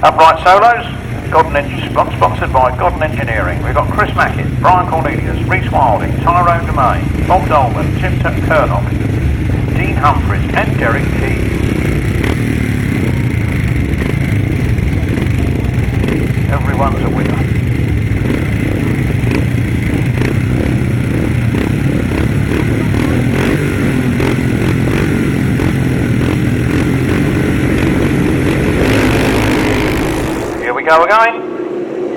Upright solos, sponsored by Godden Engineering. We've got Chris Mackett, Brian Cornelius, Rhys Wilding, Tyrone Domain, Bob Dolman, Tim Kernock, Dean Humphries and Derek Keys. Everyone's a winner. Go again.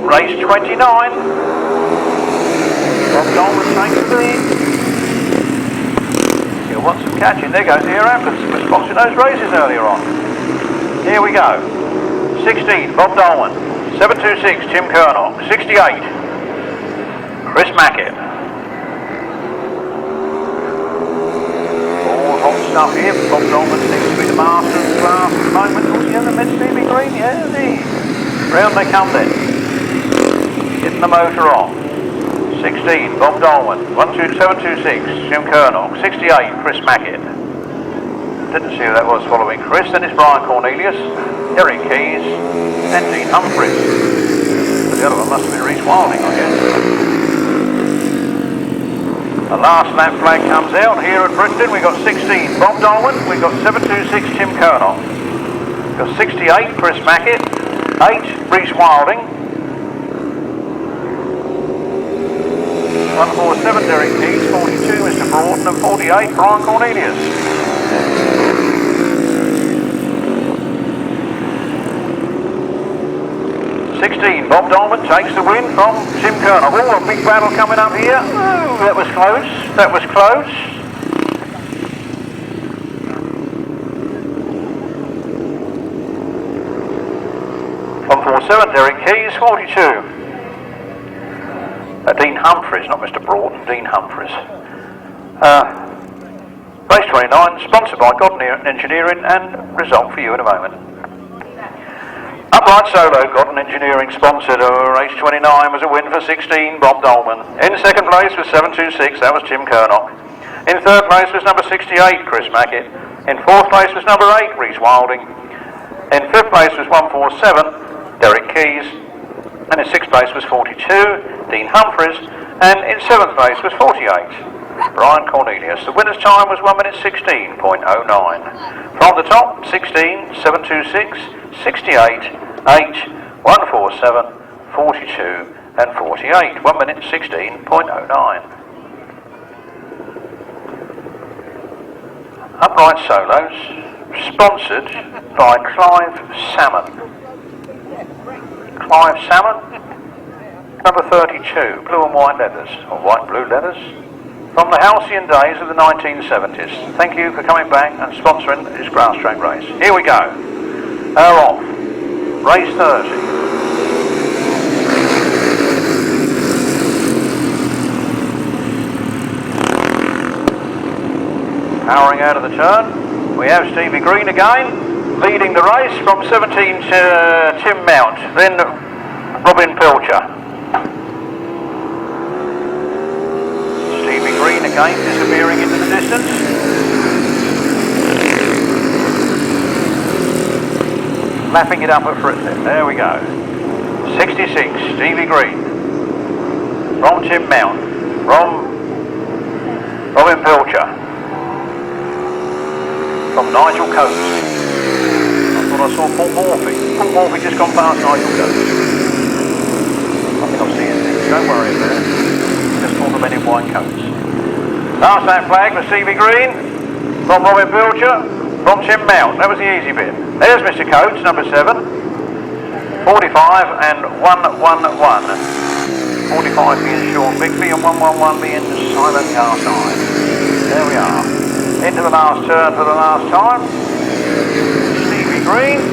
Race 29. Bob Dolman takes the lead. You'll want some catching. There goes the air ambulance. We spotted those races earlier on. Here we go. 16, Bob Dolman. 726, Tim Kernock. 68, Chris Mackett. All hot stuff here. Bob Dolman seems to be the master of the class at the moment. Oh, yeah, the mid-Stevie Green. Yeah, indeed. Round they come then. Getting the motor on. 16, Bob Dolman. 726, Tim Kernock. 68, Chris Mackett. Didn't see who that was following Chris. Then it's Brian Cornelius, Derek Keys, and Dean Humphries. The other one must have been Rhys Wilding, I guess. The last lap flag comes out here at Frittenden. We've got 16, Bob Dolman. We've got 726, Tim Kernock. We've got 68, Chris Mackett. 8, Rhys Wilding. 147, Derek Keys. 42, Mr. Broughton. And 48, Brian Cornelius. Bob Dolman takes the win from Tim Kernock. Oh, a big battle coming up here. Oh, that was close. That was close. Derek Keys, 42. Dean Humphries, not Mr. Broughton, Dean Humphries. Race 29, sponsored by Godden Engineering, and result for you in a moment. Upright solo, Godden Engineering sponsored. Race 29 was a win for 16, Bob Dolman. In second place was 726, that was Tim Kernock. In third place was number 68, Chris Mackett. In fourth place was number 8, Rhys Wilding. In fifth place was 147, Derek Keys, and in sixth place was 42, Dean Humphries, and in seventh place was 48, Brian Cornelius. The winner's time was 1 minute 16.09. From the top, 16, 726, 68, 8, 147, 42, and 48. 1 minute 16.09. Upright solos, sponsored by Clive Salmon. Clive Salmon, number 32, blue and white leathers, or white and blue leathers, from the halcyon days of the 1970s. Thank you for coming back and sponsoring this Grasstrack race. Here we go. Are off. Race 30. Powering out of the turn, we have Stevie Green again, leading the race from 17 to Tim Mount, then Robin Pilcher. Stevie Green again disappearing into the distance. Lapping it up at Frittenden, there we go. 66, Stevie Green. From Tim Mount, from Robin Pilcher. From Nigel Coates. I thought I saw Paul Morphy. Paul Morphy just gone past Nigel Coates. I think I'll see his things. Don't worry about it. Just all the men in white coats. Last lap flag for Stevie Green. From Robin Pilcher. From Tim Mount. That was the easy bit. There's Mr. Coates, number 7. 45 and 111. 45 being Sean Bigby and 111 being Simon Garside. There we are. Into the last turn for the last time. Stevie Green,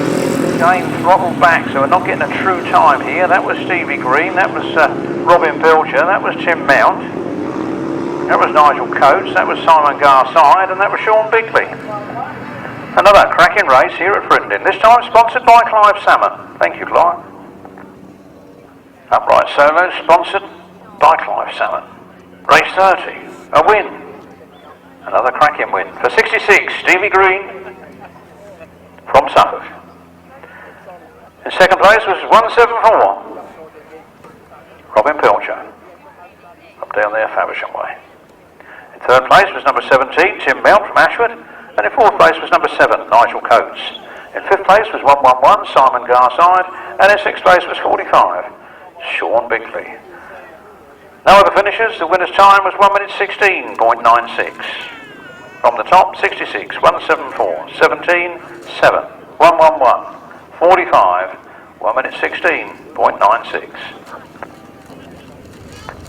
again throttled back, so we're not getting a true time here. That was Stevie Green, that was Robin Pilcher, that was Tim Mount, that was Nigel Coates, that was Simon Garside, and that was Sean Bigley. Another cracking race here at Frittenden, this time sponsored by Clive Salmon. Thank you, Clive. Upright Solo, sponsored by Clive Salmon. Race 30, a win. Another cracking win for 66, Stevie Green from Sandhurst. In second place was 174. Robin Pilcher. Up down there, Faversham way. In third place was number 17, Tim Mount from Ashford. And in fourth place was number 7, Nigel Coates. In fifth place was 111, Simon Garside. And in sixth place was 45, Sean Bickley. No other finishers. The winner's time was 1 minute 16.96. From the top, 66, 174, 17, 7, 111, 45, 1 minute 16.96.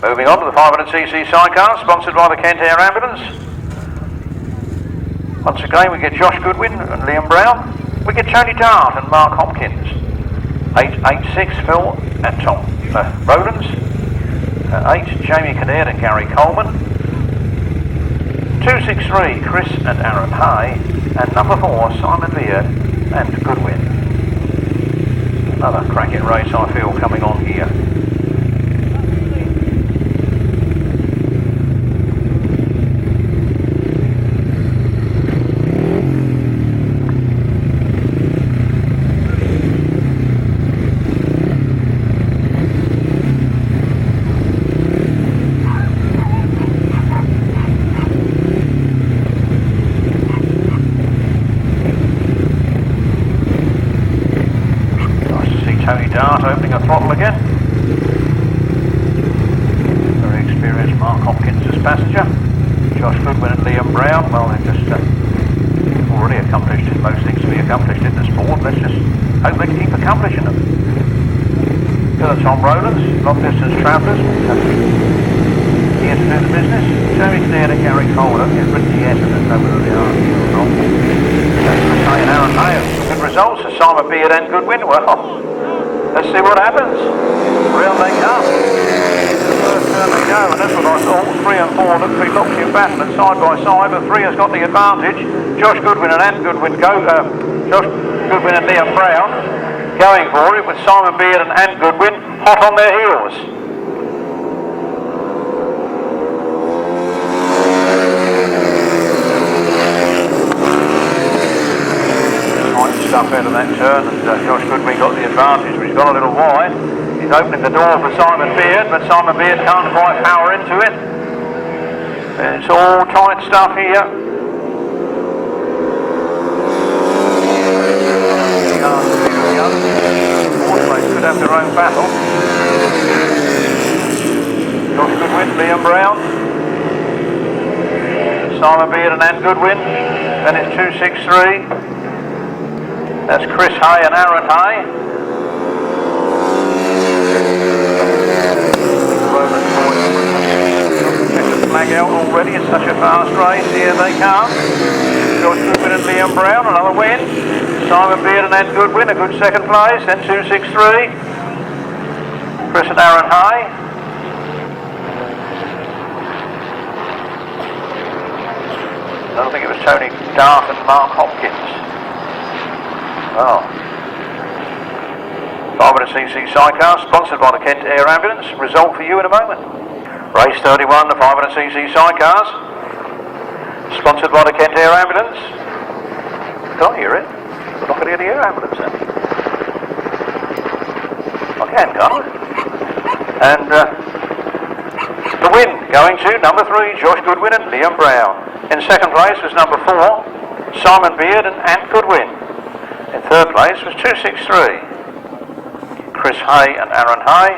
Moving on to the 500cc sidecar, sponsored by the Kent Air Ambulance. Once again, we get Josh Goodwin and Liam Brown. We get Tony Dart and Mark Hopkins. 886, Phil and Tom Rowlands. 8, Jamie Cadet and Gary Coleman. 263, Chris and Aaron Hay. And number 4, Simon Beard and Goodwin. Another cracking race, I feel, coming on here. Opening a throttle again. Very experienced Mark Hopkins as passenger. Josh Goodwin and Liam Brown, well, they've just already accomplished most things to be accomplished in the sport. Let's just hope they can keep accomplishing them. Got Tom Rowlands, long distance travellers, here to do the business. Jamie Cadet and Gary Coleman, he's written yet and there's no whether they are here or not. Saying Aaron Hay, good results. Simon Beard and Goodwin, well, let's see what happens. Round they come. The first turn they go, and that's what I thought. 3 and 4 look to be locked in battle and side by side, but 3 has got the advantage. Josh Goodwin and Ann Goodwin Josh Goodwin and Liam Brown going for it, with Simon Beard and Ann Goodwin hot on their heels. Stuff out of that turn, and Josh Goodwin got the advantage, but he's gone a little wide. He's opening the door for Simon Beard, but Simon Beard can't quite power into it. It's all tight stuff here. They could have their own battle. Josh Goodwin, Liam Brown, Simon Beard and Ann Goodwin. Then it's 263. That's Chris Hay and Aaron Hay. Check the flag out already, it's such a fast race. Here they come. Josh Goodwin and Liam Brown, another win. Simon Beard and Ann Goodwin, a good second place. Then 263. Chris and Aaron Hay. I think it was Tony Dart and Mark Hopkins. Oh. 500cc sidecar, sponsored by the Kent Air Ambulance. Result for you in a moment. Race 31, the 500cc sidecars, sponsored by the Kent Air Ambulance. Can't hear it. We're not going to hear the air ambulance then. I can, can't I? And the win going to number 3, Josh Goodwin and Liam Brown. In second place was number 4, Simon Beard and Ant Goodwin. In third place was 263, Chris Hay and Aaron Hay.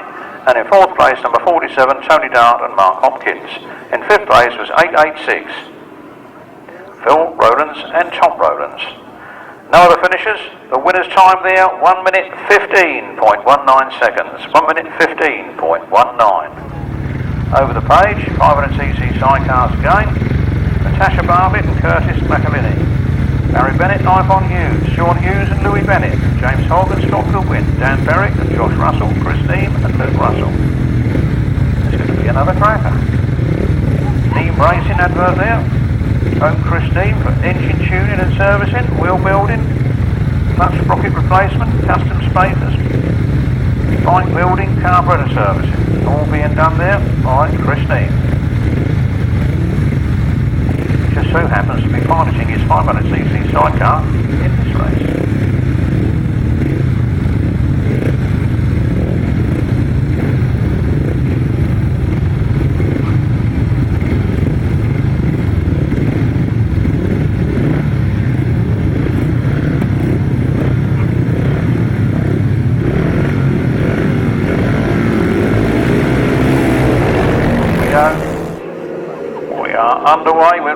And in fourth place, number 47, Tony Dart and Mark Hopkins. In fifth place was 886, Phil Rowlands and Tom Rowlands. No other finishers. The winner's time there, 1 minute 15.19 seconds. 1 minute 15.19. Over the page, 500cc sidecars again. Natasha Barbitt and Curtis McAviney. Barry Bennett, Ivan Hughes, Sean Hughes and Louis Bennett, James Hogg and Scott Goodwin, Dan Berwick and Josh Russell, Chris Neame and Luke Russell. It's going to be another cracker. Neame Racing advert there. Home Chris Neame for engine tuning and servicing, wheel building, clutch sprocket replacement, custom spacers, bike building, carburetor servicing. All being done there by Chris Neame. Just so happens to be piloting his 500cc sidecar in this race.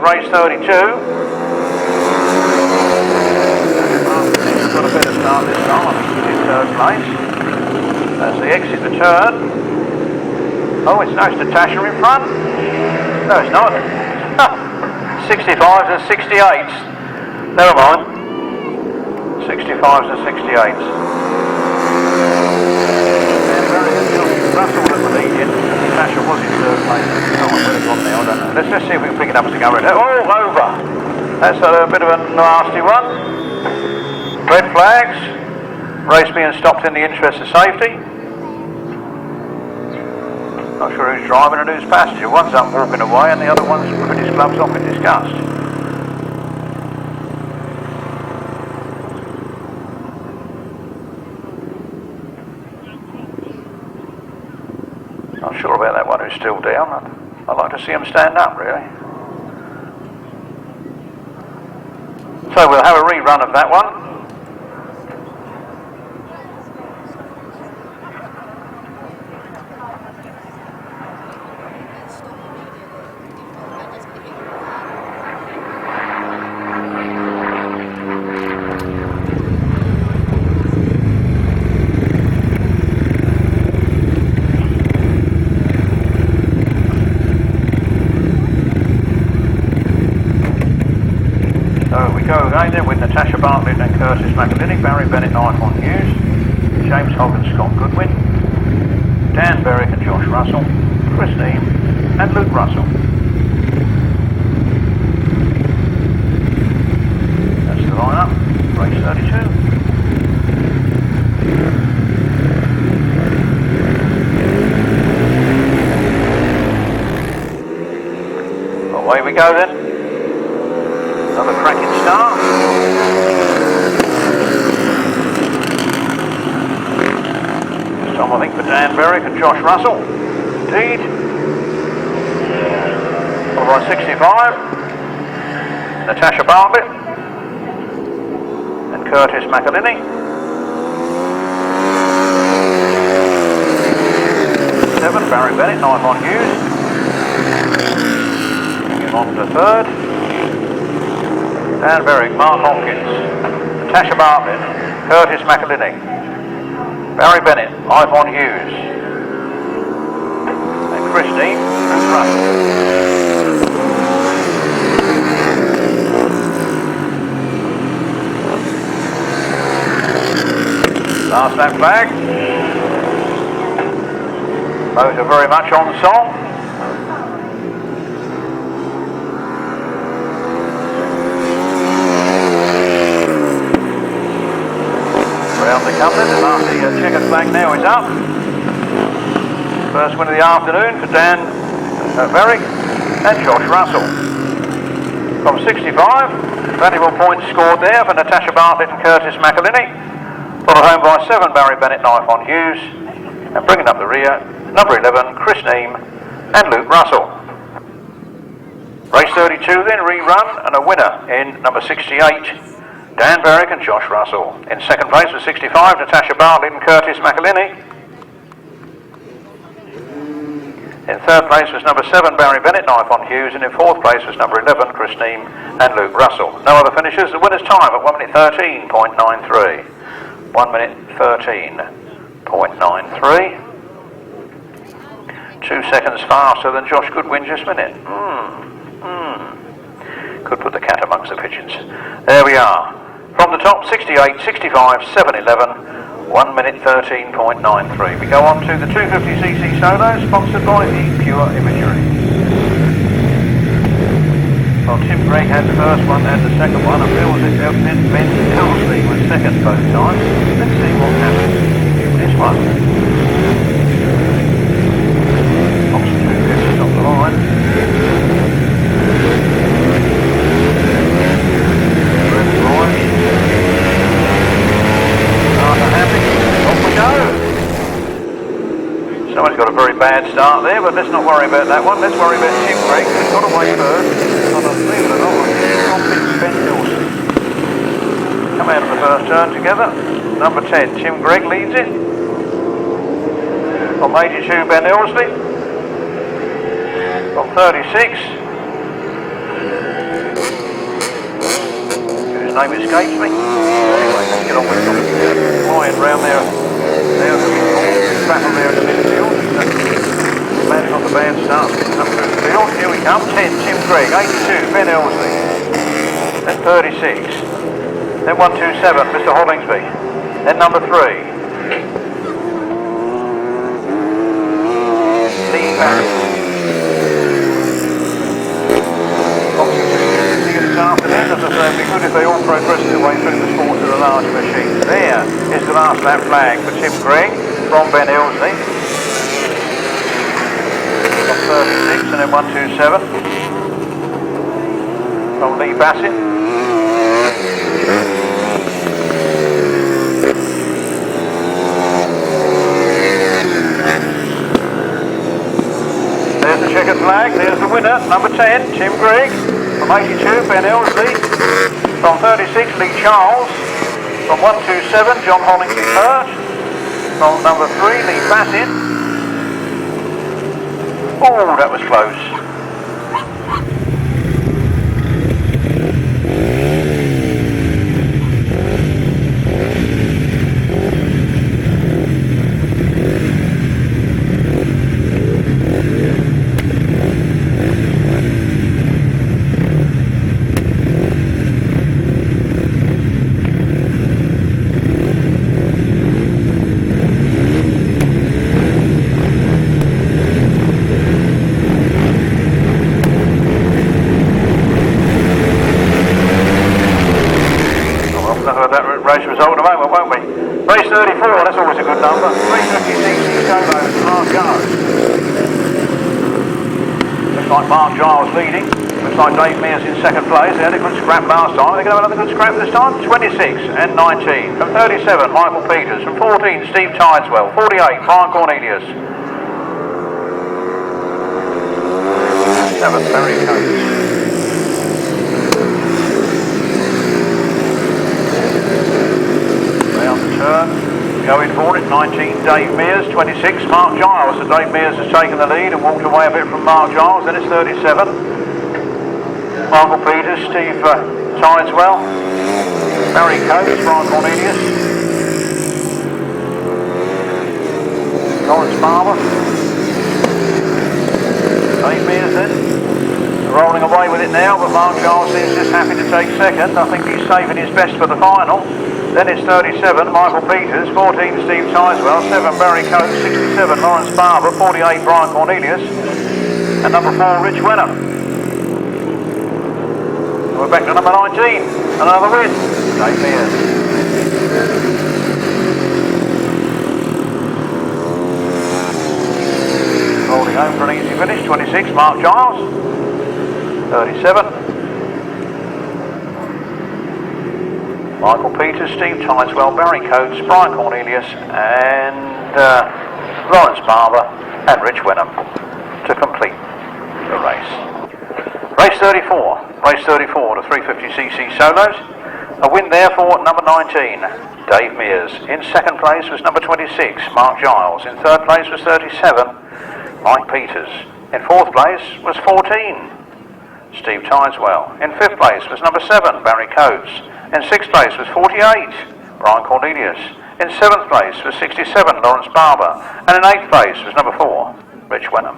race 32. Got a better start this time. I think he's in third place. As they exit the turn. Oh, it's no Natasha in front. No, it's not. 65s and 68s. Never mind. 65s and 68s. Russell at the lead in. Natasha was in third place. Someone would have gone there, I don't know. Let's just see if we can pick it up as we go around. Oh, over. That's a bit of a nasty one. Red flags. Race being stopped in the interest of safety. Not sure who's driving and who's passenger. One's up walking away and the other one's putting his gloves off in disgust. Not sure about that one who's still down. I'd like to see him stand up, really. So we'll have a rerun of that one. With Natasha Bartlett and Curtis McElhinney, Barry Bennett, Icon Hughes, James Hogan, Scott Goodwin, Dan Berwick and Josh Russell, Chris Neame and Luke Russell. That's the lineup, race 32. Away we go then. Another cracking start. This time I think for Dan Berwick and Josh Russell. Indeed. Followed by 65. Natasha Bartlett and Curtis McElhinney. 7, Barry Bennett, Icon Hughes. Moving on to third. Dan Berwick, Mark Hopkins, Natasha Bartlett, Curtis McElhinney, Barry Bennett, Icon Hughes, and Chris Neame and Russell. Last lap flag. Both are very much on song. Round the couplet, and the checkered flag now is up. First win of the afternoon for Dan Berwick and Josh Russell. From 65, valuable points scored there for Natasha Bartlett and Curtis McElhinney. Followed home by 7, Barry Bennett and Icon Hughes. And bringing up the rear, number 11, Chris Neame and Luke Russell. Race 32 then, rerun, and a winner in number 68. Dan Berwick and Josh Russell. In second place was 65, Natasha Bartlett and Curtis McElhinney. In third place was number 7, Barry Bennett and Icon Hughes, and in fourth place was number 11, Chris Neame and Luke Russell. No other finishers. The winner's time at 1 minute 13.93. 1 minute 13.93. 2 seconds faster than Josh Goodwin just minute. Could put the cat amongst the pigeons. There we are. From the top, 68, 65, 7, 11, 1 minute 13.93. We go on to the 250cc solo, sponsored by the Pure Imagery. Well, Tim Gregg had the first one and the second one, and Ben Elsley was second both times. Let's see what happens with this one. Oxford 250 off the line. Someone's got a very bad start there, but let's not worry about that one. Let's worry about Tim Gregg, who's got away first. On a believe it or not, Ben Elsley. Come out of the first turn together. Number 10, Tim Gregg leads it. From 82, Ben Elsley. From 36. name escapes me. Anyway, let's get on with it. Flying round there. There's a battle there in the midfield. Landing on the band start, up through the field. Here we come. 10, Tim Craig. 82, Ben Elsley. Then 36. Then 127, Mr. Hollingsby. Then number 3. Lee Barrett. This afternoon, as I say, it'd be good if they all progressed their way through the sport to the larger machines. There is the last lap flag for Tim Craig from Ben Elsley. From 36 and then 127 from Lee Bassett. There's the checkered flag, there's the winner, number 10, Tim Craig. From 82, Ben Elsley. From 36, Lee Charles. From 127, John Hollingsby Perch. From number 3, Lee Bassett. Oh, that was close. Race result in a moment, won't we? Race 34, that's always a good number. 350cc solos, Mark Giles. Looks like Mark Giles leading. Looks like Dave Mears in second place. They had a good scrap last time. They're going to have another good scrap this time. 26 and 19. From 37, Michael Peters. From 14, Steve Tideswell. 48, Brian Cornelius. 7, Barry Coates. Going for it, 19, Dave Mears, 26, Mark Giles. So Dave Mears has taken the lead and walked away a bit from Mark Giles. Then it's 37. Michael Peters, Steve Tideswell, Barry Coates, Brian Cornelius, Lawrence Barber, Dave Mears then. Rolling away with it now, but Mark Giles seems just happy to take second. I think he's saving his best for the final. Then it's 37, Michael Peters, 14, Steve Tideswell, 7, Barry Coates, 67, Lawrence Barber, 48, Brian Cornelius, and number 4, Rich Wenham. We're back to number 19, another win, Dave Mears. Rolling home for an easy finish, 26, Mark Giles, 37. Michael Peters, Steve Tideswell, Barry Coates, Brian Cornelius and Lawrence Barber and Rich Wenham to complete the race. Race 34 to 350cc solos. A win there for number 19, Dave Mears. In second place was number 26, Mark Giles. In third place was 37, Mike Peters. In fourth place was 14, Steve Tideswell. In fifth place was number 7, Barry Coates. In sixth place was 48, Brian Cornelius. In seventh place was 67, Lawrence Barber. And in eighth place was number 4, Rich Wenham.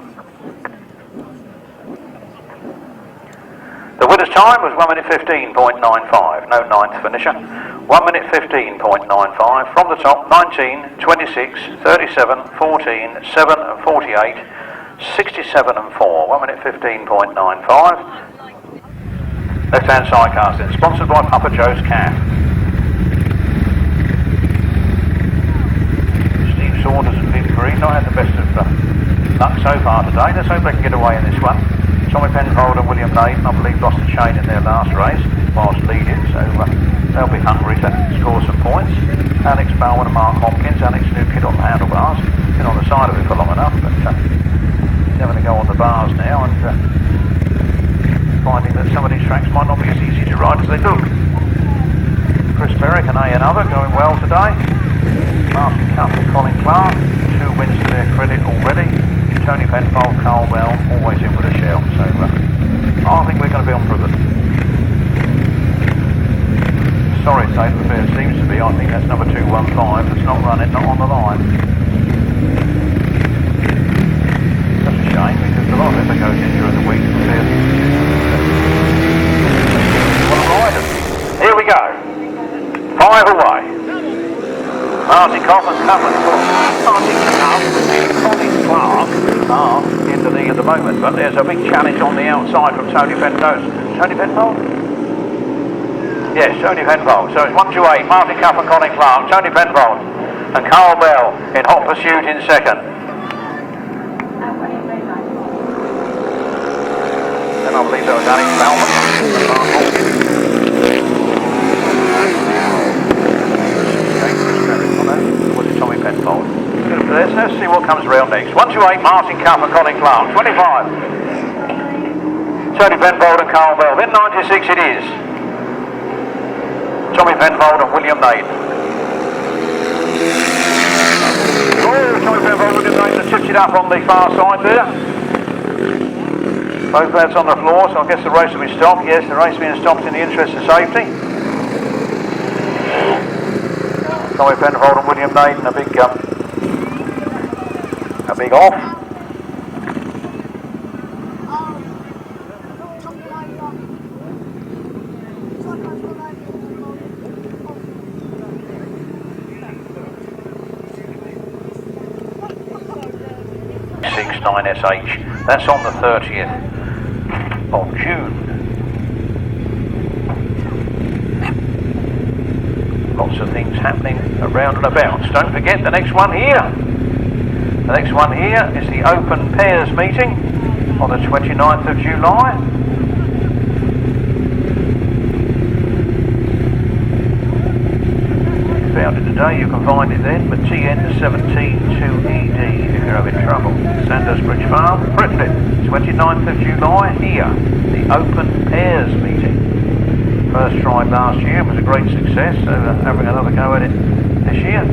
The winner's time was 1 minute 15.95, no ninth finisher. 1 minute 15.95 from the top, 19, 26, 37, 14, 7 and 48, 67 and 4, 1 minute 15.95. Left-hand sidecar then, sponsored by Papa Joe's Calf. Steve Saunders and Stephan Green not had the best of luck so far today. Let's hope they can get away in this one. Tommy Penfold and William Naden, I believe, lost the chain in their last race whilst leading, so they'll be hungry to score some points. Alex Bowen and Mark Hopkins, Alex new kid on the handlebars, been on the side of it for long enough, but never to go on the bars now, and finding that some of these tracks might not be as easy to ride as they look. Chris Berwick and another going well today. Martin Cup and Colin Clark, 2 wins to their credit already. Tony Penfold, Carl Bell, always in with a shout, so I think we're going to be on for a good. sorry, Dave Mears, seems to be. I think that's number 215 that's not running, not on the line. That's a shame because a lot of effort goes in during the week. What a rider. Here we go. 5 away. Martin Colin Clark are in the lead at the moment, but there's a big challenge on the outside from Tony Penfold. Tony Penfold? Yes, Tony Penfold. So it's 128, Martin Cuff and Colin Clark, Tony Penfold and Carl Bell in hot pursuit in second. And I believe that was Alex Bellman. Was it Tommy Penfold? Let's see what comes around next. 128, Martin Cuff and Colin Clark. 25, Tony Penfold and Carl Bell. Then 96 it is. Tommy Penfold and William Naden. Oh, Tommy Penfold and William Naden tipped it up on the far side there. Both lads on the floor, so I guess the race will be stopped. Yes, the race being stopped in the interest of safety. Tommy Penfold and William Naden, a big off. SH. That's on the 30th of June. Lots of things happening around and about. Don't forget the next one here. The next one here is the Open Pairs meeting on the 29th of July. Found it today, you can find it then, but TN172ED if you're having trouble. Sandhurst Bridge Farm, Frittenden, 29th of July here, the Open Pairs meeting. First tried last year, was a great success, so having another go at it this year.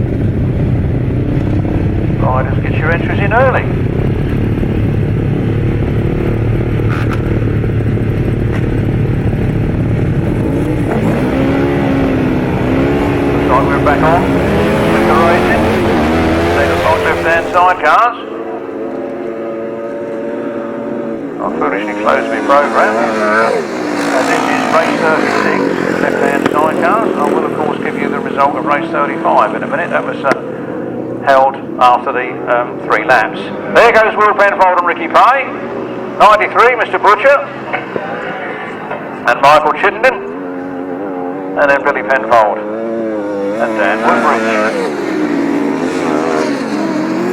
Riders, get your entries in early. We're back on with the racing. Take the long left-hand sidecars. I foolishly closed my programme. This is race 36, left-hand sidecars. I will of course give you the result of race 35 in a minute. That was held after the 3 laps. There goes Will Penfold and Ricky Pay. 93, Mr. Butcher. And Michael Chittenden. And then Billy Penfold. And Dan Woodbridge.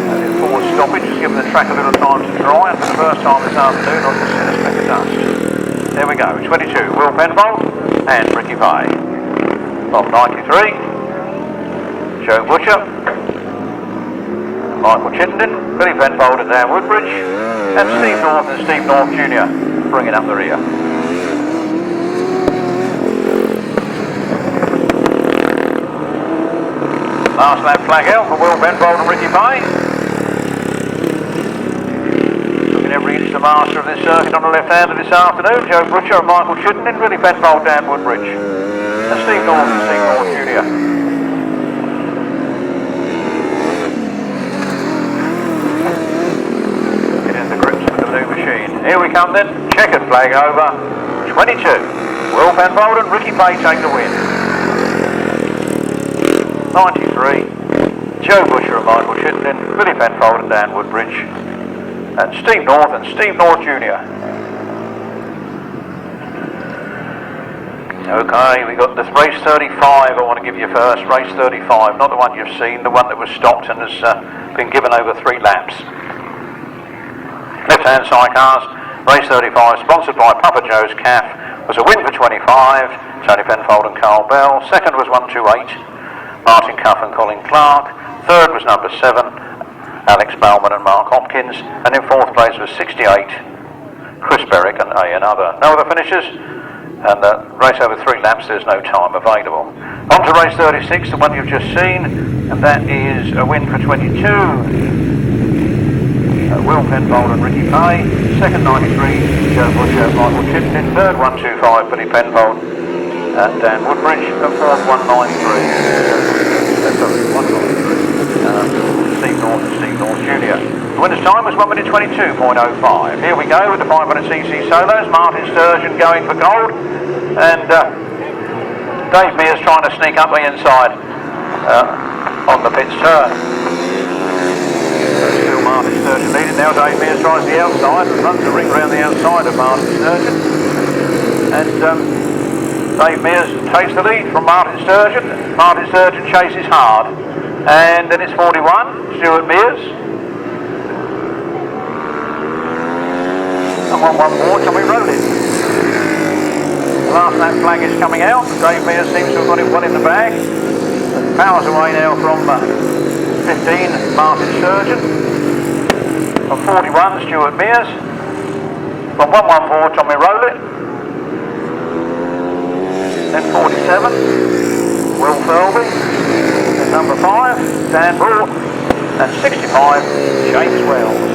And in forward stoppage, just giving the track a little time to dry, and for the first time this afternoon I've just seen a speck of dust. There we go, 22, Will Penfold and Ricky Pay. Bob 93, Joe Butcher, Michael Chittenden, Billy Penfold and Dan Woodbridge, and Steve North and Steve North Jr. bringing up the rear. Last lap flag out for Will Penfold and Ricky Pay. Looking every inch the master of this circuit on the left hand of this afternoon. Joe Butcher and Michael Chittenden, Billy Penfold, Dan Woodbridge. And Steve North and Steve North Jr. Get into grips with the new machine. Here we come then, checkered flag over. 22. Will Penfold and Ricky Pay take the win. 93, Joe Butcher and Michael Chittenden, Billy Penfold and Dan Woodbridge, and Steve North Jr. Okay, we got this race 35 I want to give you first, race 35, not the one you've seen, the one that was stopped and has been given over 3 laps. Left hand sidecars, race 35, sponsored by Papa Joe's Calf, was a win for 25, Tony Penfold and Carl Bell, second was 128, Martin Cuff and Colin Clark, third was number 7, Alex Bellman and Mark Hopkins, and in 4th place was 68, Chris Berwick and another. No other finishers, and the race over 3 laps, there's no time available. On to race 36, the one you've just seen, and that is a win for 22, Will Penfold and Ricky Pay, second 93, Joe Butcher, Michael Chittenden, third 125, Billy Penfold, Dan Woodbridge at 193. Steve North Jr. The winner's time was 1 minute 22.05. Here we go with the 500cc solos. Martin Sturgeon going for gold, and Dave Mears trying to sneak up the inside on the pit's turn. Still Martin Sturgeon leading now. Dave Mears tries the outside and runs the ring around the outside of Martin Sturgeon, and Dave Mears takes the lead from Martin Sturgeon. Martin Sturgeon chases hard, and then it's 41, Stuart Mears. And one more, Tommy Rowley. The last lap flag is coming out. Dave Mears seems to have got it well in the bag. Powers away now from 15, Martin Sturgeon. From 41, Stuart Mears. From 114, Tommy Rowley. Then 47, Will Penfold. Then number 5, Dan Broad. And 65, James Wells.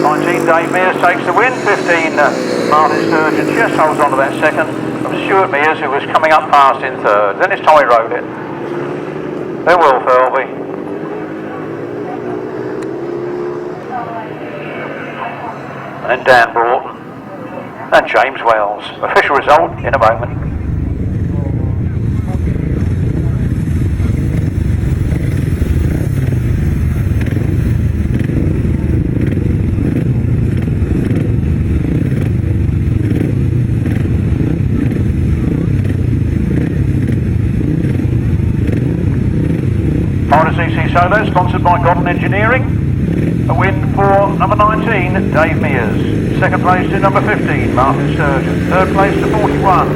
19, Dave Mears takes the win. 15, Martin Sturgeon just holds on to that second from Stuart Mears, who was coming up fast in third. Then it's Tommy Rowlett. Then Will Penfold. And Dan Broughton. And James Wells. Official result in a moment. CC Solo, sponsored by Colin Engineering. A win for number 19, Dave Mears. Second place to number 15, Martin Sturgeon. Third place to 41,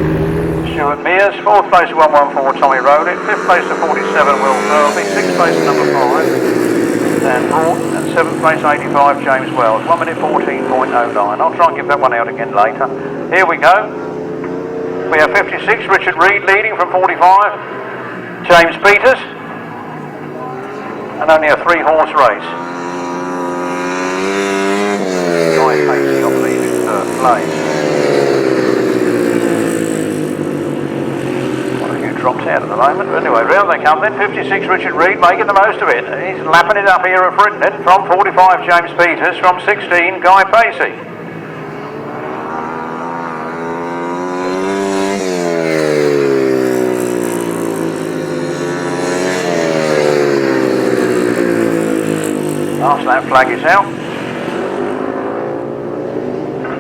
Stuart Mears. Fourth place to 114, Tommy Rowlett. Fifth place to 47, Will Penfold. Sixth place to number 5, Dan Broughton. And seventh place, 85, James Wells. 1 minute 14.09. I'll try and give that one out again later. Here we go. We have 56, Richard Reed leading from 45, James Peters. And only a 3-horse race. Guy Pacey, I believe, in third place. One of you drops out at the moment, but anyway, round they come then. 56, Richard Reed making the most of it. He's lapping it up here at Frittenden. From 45, James Peters. From 16, Guy Pacey. Last lap flag is out.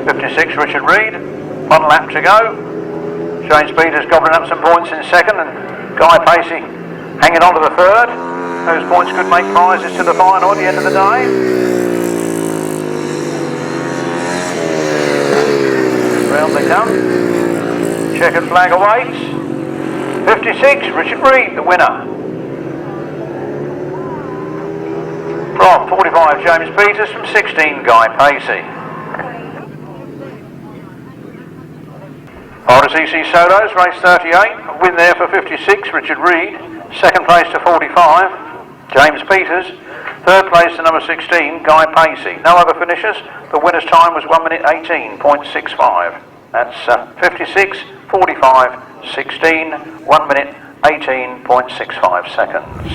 56, Richard Reed. 1 lap to go. James Peters gobbling up some points in second, and Guy Pacey hanging on to the third. Those points could make prizes to the final at the end of the day. Round they come. Checkered flag awaits. 56, Richard Reed, the winner. From 45, James Peters. From 16, Guy Pacey. 500cc Solos, race 38. A win there for 56, Richard Reed. Second place to 45, James Peters. Third place to number 16, Guy Pacey. No other finishers. The winner's time was 1 minute 18.65. That's 56, 45, 16, 1 minute 18.65 seconds.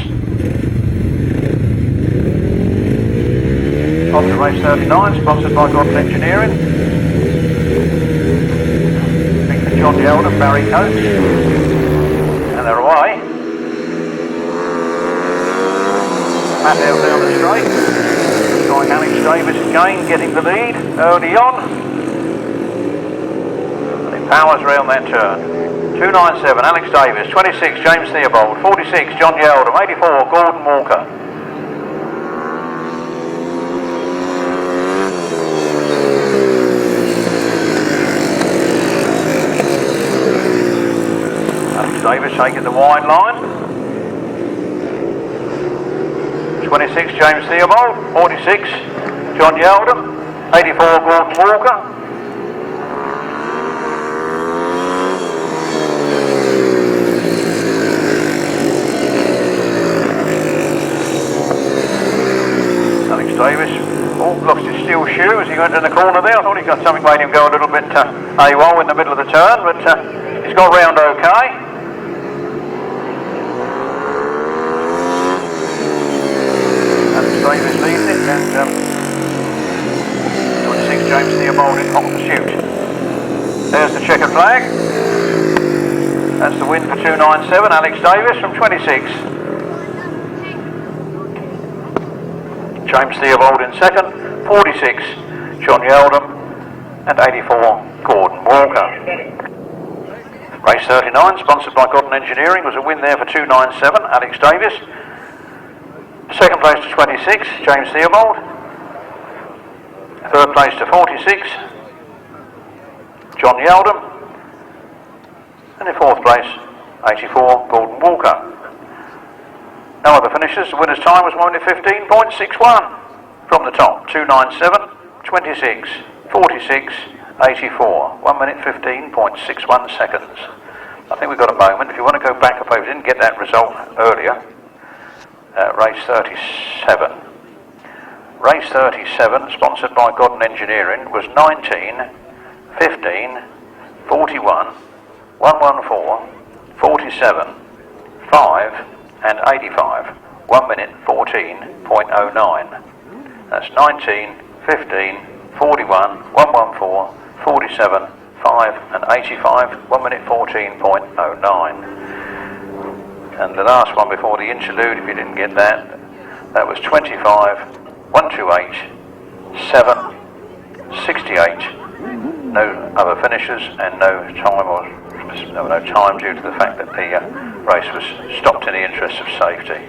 On to race 39, sponsored by Colin Engineering. Victor John Yeld and Barry Coates. And they're away. Matt out down the straight. Like Alex Davis again, getting the lead early on. And it powers round that turn. 297, Alex Davis. 26, James Theobald. 46, John Yeldham. 84, Gordon Walker. Davis taking the wide line. 26, James Theobald. 46, John Yeldham. 84, Gordon Walker. Alex Davis lost his steel shoe as he went in the corner there. I thought he got something made him go a little bit AWOL in the middle of the turn, but he's got round okay. And Davis leads it, and 26 James Theobald in hot pursuit. There's the checkered flag. That's the win for 297, Alex Davis from 26. James Theobald in second, 46 John Yeldham, and 84 Gordon Walker. Race 39, sponsored by Godden Engineering, was a win there for 297, Alex Davis. Second place to 26, James Theobald. Third place to 46, John Yeldham. And in fourth place, 84 Gordon Walker. No other finishes. The winner's time was 1 minute 15.61 from the top. 297, 26, 46, 84. 1 minute 15.61 seconds. I think we've got a moment. If you want to go back, if I didn't get that result earlier, race 37. Race 37, sponsored by Godden Engineering, was 19, 15, 41, 114, 47, 5, and 85. 1 minute 14.09. That's 19, 15, 41, 114, 47, 5, and 85. 1 minute 14.09. And the last one before the interlude, if you didn't get that, that was 25, 128, 7, 68. No other finishes and no time no time due to the fact that the race was stopped in the interest of safety.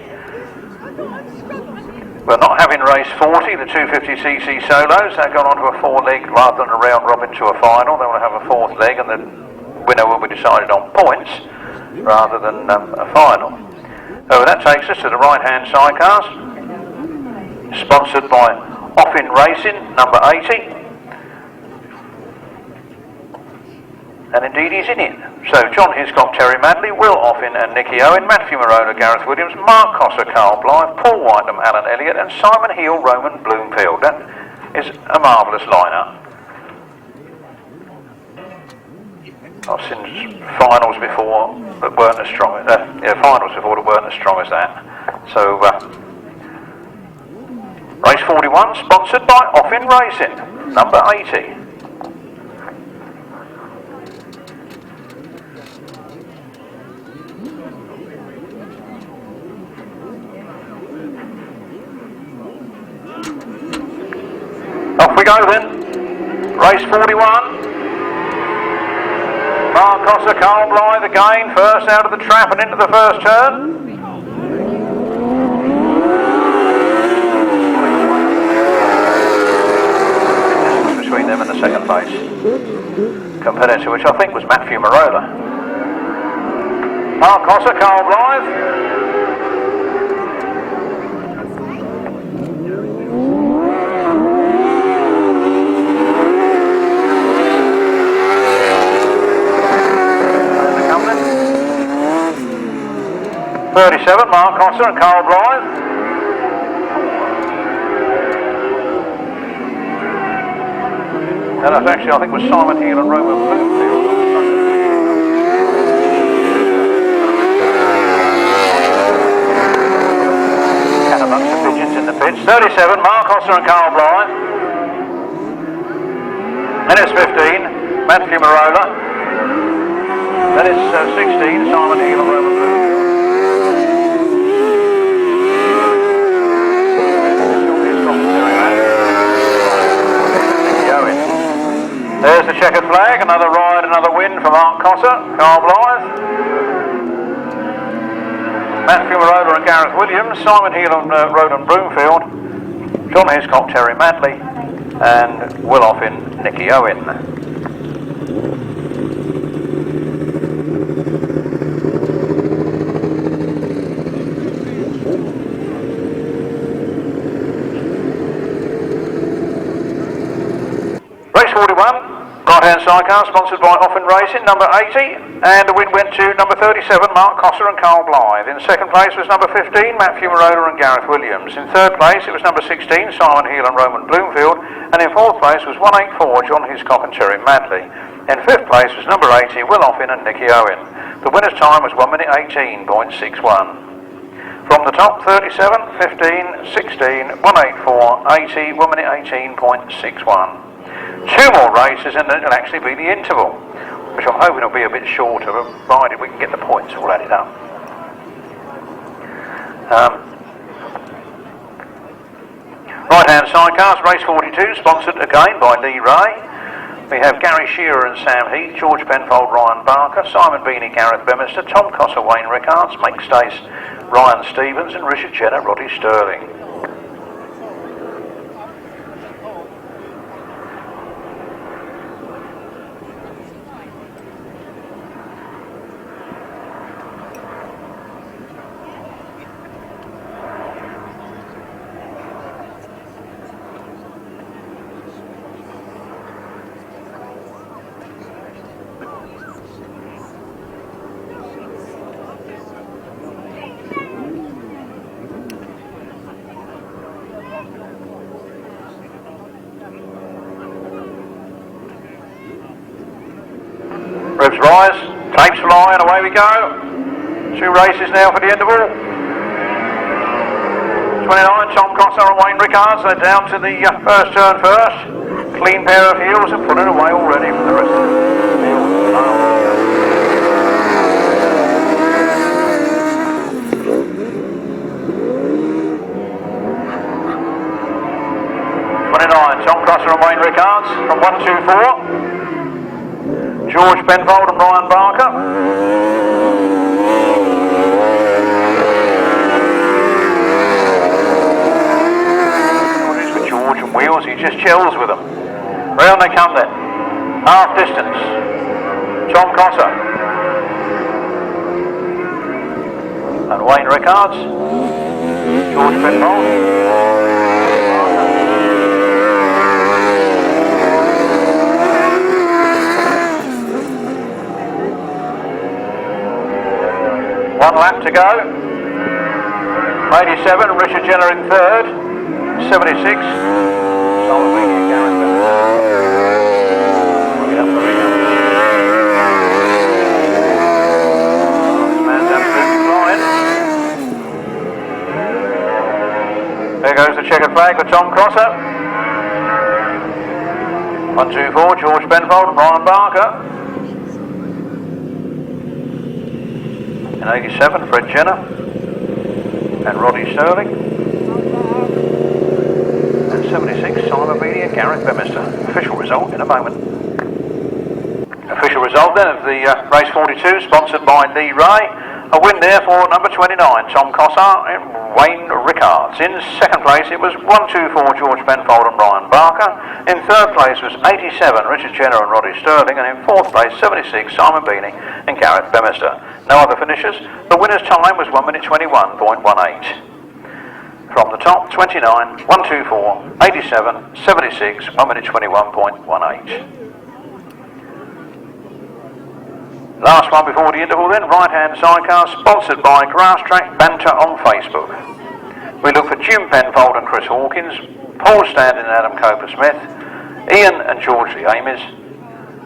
We're not having race 40, the 250cc solos. They've gone on to a 4-leg rather than a round robin to a final. They want to have a 4th leg, and the winner will be decided on points rather than a final. So that takes us to the right-hand sidecars, sponsored by Offin Racing, number 80. And indeed he's in it. So John Hiscock, Terry Madley, Will Offin and Nicky Owen, Matthew Morona, Gareth Williams, Mark Cosser, Carl Blythe, Paul Whiteham, Alan Elliott and Simon Heal, Roman Bloomfield. That is a marvellous lineup. I've seen finals before that weren't as strong. Finals before that weren't as strong as that. So race 41, sponsored by Offin Racing, number 80. Off we go then. Race 41. Mark Cosser, Carl Blythe again, first out of the trap and into the first turn. Between them and the second place competitor, which I think was Matthew Morona. Mark Cosser, Carl Blythe. .37, Mark Cosser and Carl Blythe. And that's actually, I think, was Simon Heal and Roman Bloomfield. Cat amongst the pigeons in the pits. 37, Mark Cosser and Carl Blythe. Then it's 15, Matthew Morona. Then it's 16, Simon Heal and Roman Bloomfield. There's the checkered flag, another ride, another win for Mark Cosser, Carl Blythe. Matthew Morona and Gareth Williams, Simon Heal and Roden Broomfield, John Hiscock, Terry Madley, and Will Offin, Nicky Owen. Race 41. Right-hand sidecar, sponsored by Offin Racing, number 80. And the win went to number 37, Mark Cosser and Carl Blythe. In second place was number 15, Matthew Marola and Gareth Williams. In third place it was number 16, Simon Heal and Roman Bloomfield. And in fourth place was 184, John Hiscock and Terry Madley. In fifth place was number 80, Will Offin and Nicky Owen. The winner's time was 1 minute 18.61. From the top, 37, 15, 16, 184, 80, 1 minute 18.61. Two more races and then it'll actually be the interval, which I'm hoping will be a bit shorter, provided we can get the points all added up. Right-hand sidecars, race 42, sponsored again by Lee Ray. We have Gary Shearer and Sam Heath, George Penfold, Ryan Barker, Simon Beanie, Gareth Bemister, Tom Cosser, Wayne Rickards, Make Stace, Ryan Stevens and Richard Jenner, Roddy Sterling. Revs rise, tapes fly, and away we go. Two races now for the interval. 29, Tom Cosser and Wayne Rickards, they're down to the first turn first. Clean pair of heels and pulling away already from the rest of the field. 29, Tom Cosser and Wayne Rickards from 124. George Penfold and Ryan Barker. What is with George and Wheels? He just chills with them. Round they come then. Half distance. Tom Cosser. And Wayne Rickards. George Penfold. One lap to go. 87, Richard Jenner in third. 76, Simon Beanie and Gareth Bemister. This man's absolutely flying. There goes the checkered flag for Tom Cosser. 124, George Penfold and Ryan Barker. In 87, Fred Jenner and Roddy Sterling. And 76, Simon Beanie and Gareth Bemister. Official result in a moment. Official result then of the race 42, sponsored by Lee Ray. A win there for number 29, Tom Cosser and Wayne Rickards. In second place it was 124, George Penfold and Ryan Barker. In third place was 87, Richard Jenner and Roddy Sterling. And in fourth place, 76, Simon Beanie and Gareth Bemister. No other finishers. The winner's time was 1 minute 21.18. From the top, 29, 124, 87, 76, 1 minute 21.18. Last one before the interval then, right-hand sidecar, sponsored by Grasstrack Banter on Facebook. We look for Jim Penfold and Chris Hawkins, Paul Standing and Adam Coper-Smith, Ian and George Lee Amis,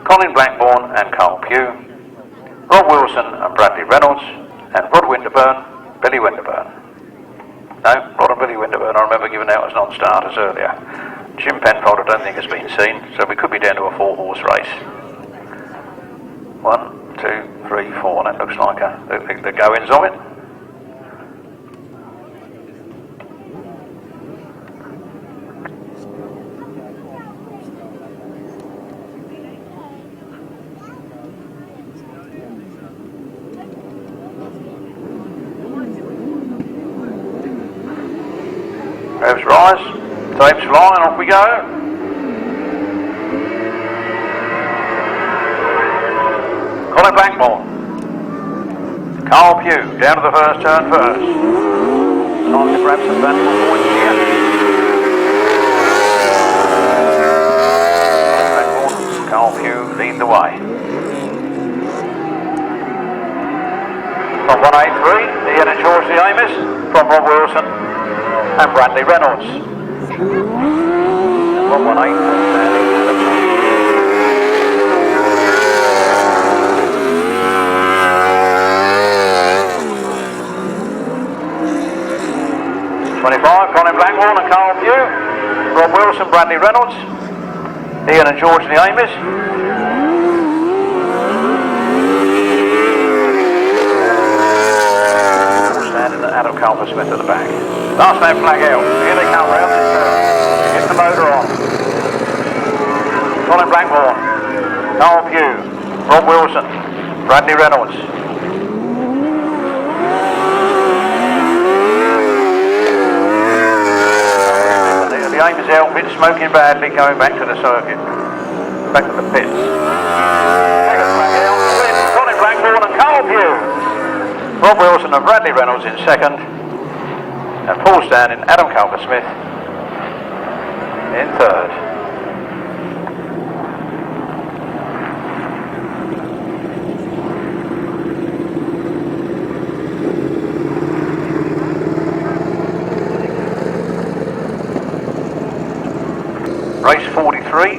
Colin Blackburn and Carl Pugh, Rob Wilson and Bradley Reynolds, and Rod Winterburn, Billy Winterburn. No, Rod and Billy Winterburn I remember giving out as non-starters earlier. Jim Penfold I don't think has been seen, so we could be down to a 4-horse race. 1, 2, 3, 4, that looks like the goings of it. Revs rise, tapes fly, and off we go. Colin Blackmore, Carl Pugh, down to the first turn first. Time to grab some valuable points here. Blackmore, Carl Pugh lead the way. From 183, Ian and George the Amos. From Rob Wilson and Bradley Reynolds. 118. 25, Colin Blackwall and Carl Pugh, Rob Wilson, Bradley Reynolds, Ian and George the Amos. Standing at Adam Calver Smith at the back. Last man flag out. Here they come round this turn. Get the motor on. Colin Blackwall, Carl Pugh, Rob Wilson, Bradley Reynolds. The Amos outfit smoking badly, going back to the circuit, back to the pits. Colin Blackwall and Carl Pugh, Rob Wilson and Bradley Reynolds in second, and Paul Stan and Adam Calver Smith in third.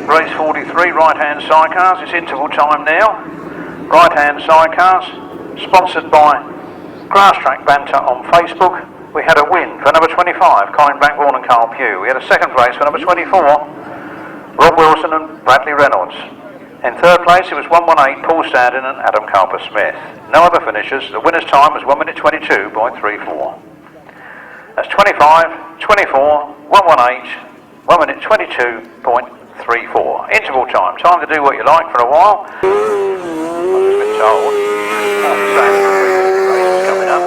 Race 43, right-hand sidecars. It's interval time now. Right-hand sidecars, sponsored by Grasstrack Banter on Facebook. We had a win for number 25, Colin Blackwall and Carl Pugh. We had a second place for number 24, Rob Wilson and Bradley Reynolds. In third place, it was 118, Paul Standen and Adam Calver Smith. No other finishers. The winner's time was 1 minute 22.34. That's 25, 24, 118, 1 minute 22.34. Interval time. Time to do what you like for a while. I've just been told. Coming up.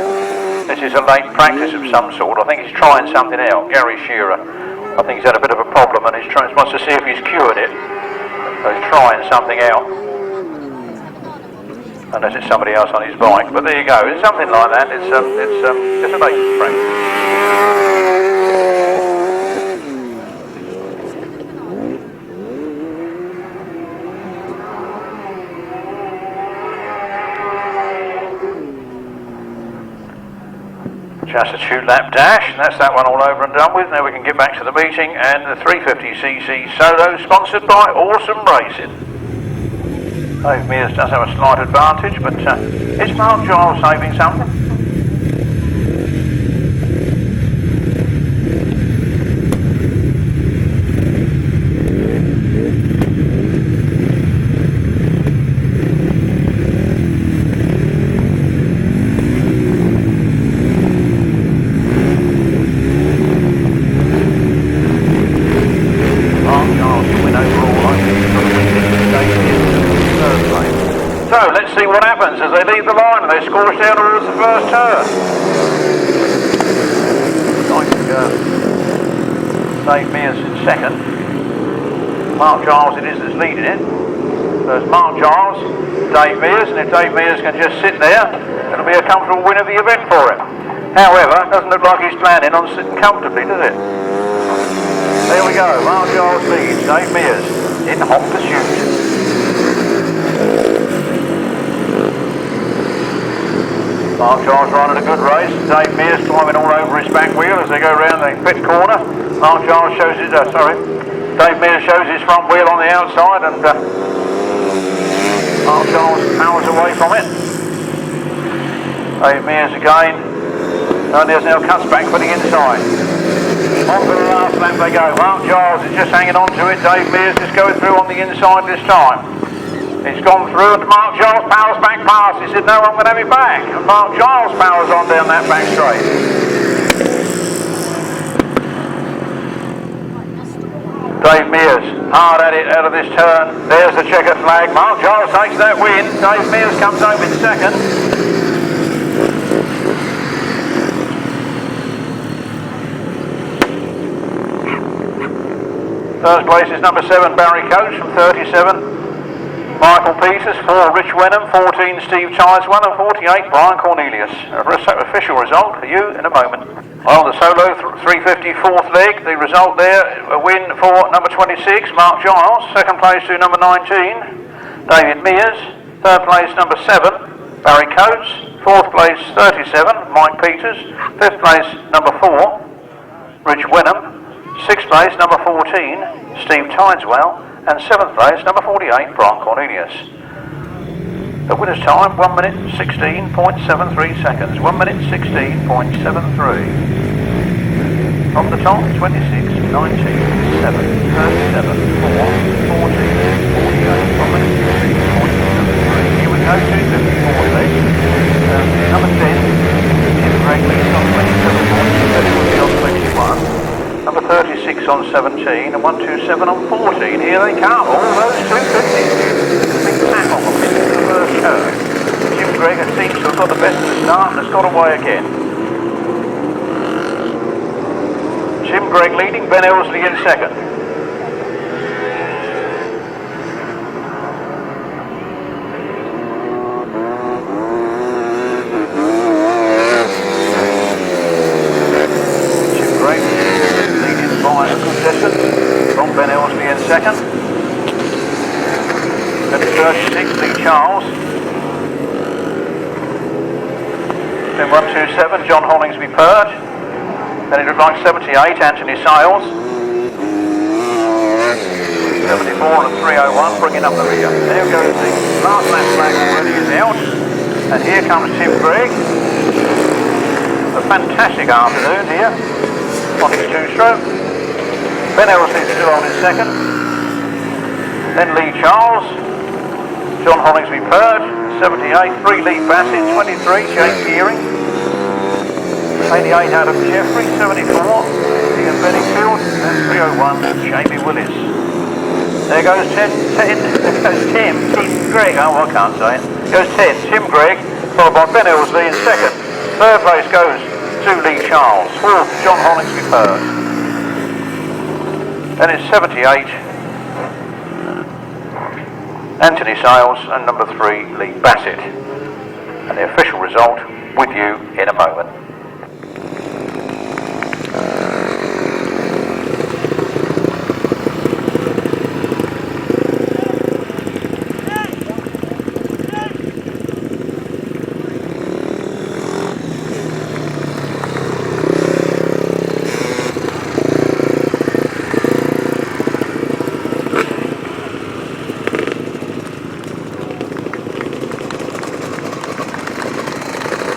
This is a late practice of some sort. I think he's trying something out. Gary Shearer. I think he's had a bit of a problem and he wants to see if he's cured it. So he's trying something out. Unless it's somebody else on his bike. But there you go. It's something like that. It's a late practice. Chastitude lap dash, and that's that one all over and done with. Now we can get back to the meeting and the 350cc solo sponsored by Awesome Racing. Dave Mears does have a slight advantage, but is Mark Giles saving something? See what happens as they leave the line and they scorch down towards the first turn. Like Dave Mears in second. Mark Giles it is that's leading it. There's Mark Giles, Dave Mears, and if Dave Mears can just sit there, it'll be a comfortable win of the event for him. However, it doesn't look like he's planning on sitting comfortably, does it? There we go, Mark Giles leads, Dave Mears in hot pursuit. Mark Giles running a good race. Dave Mears climbing all over his back wheel as they go round the pit corner. Mark Giles shows his, Dave Mears shows his front wheel on the outside and Mark Giles powers away from it. Dave Mears again. And there's now cuts back for the inside. On to the last lap they go. Mark Giles is just hanging on to it. Dave Mears is going through on the inside this time. He's gone through and Mark Giles powers back past. He said, no, I'm going to have it back. And Mark Giles powers on down that back straight. Dave Mears, hard at it out of this turn. There's the checkered flag. Mark Giles takes that win. Dave Mears comes home in second. First place is number 7, Barry Coates from 37. Michael Peters, 4 Rich Wenham, 14 Steve Tideswell and 48 Brian Cornelius. Official result for you in a moment. Well, the solo 350 fourth leg, the result there, a win for number 26, Mark Giles. Second place to number 19, David Mears. Third place, number 7, Barry Coates. Fourth place, 37, Mike Peters. Fifth place, number 4, Rich Wenham. Sixth place, number 14, Steve Tideswell. And seventh place, number 48, Brian Cornelius. The winner's time, 1 minute 16.73 seconds. 1 minute 16.73. From the top, 26, 19, 7, 37, 4, 14, 48. 1 minute 16.73. Here we go, 254 legs. Number 10, Tim Gregory on 27 points. 30 on 21. Number 36 on 17 and 127 on 14. Here they come, all those 250s. Big tackle on the first curve. Jim Gregor seems to have got the best of the start and has got away again. Jim Gregg leading, Ben Elsley in second. Jim Gregg leading by a good distance from Ben Elsley in second. Then 36, Lee Charles. Then 127, John Hollingsby Pert. Then it looked like 78, Anthony Sales. 74 and 301, bringing up the rear. There goes the last lap flag already is out. And here comes Tim Gregg. A fantastic afternoon here on his two-stroke. Ben Elsley still on his second. Then Lee Charles. John Hollingsby Pert, 78, 3 Lee Bassett, 23, Jake Gearing. 88 Adam Jeffrey, 74, Ian Bedingfield, and 301 Jamie Willis. There goes Tim Gregg, oh I can't say it. Goes Tim Gregg, followed by Ben Elsley in second. Third place goes to Lee Charles. Fourth, John Hollingsby Pert. Then it's 78, Anthony Sales, and number 3, Lee Bassett. And the official result with you in a moment.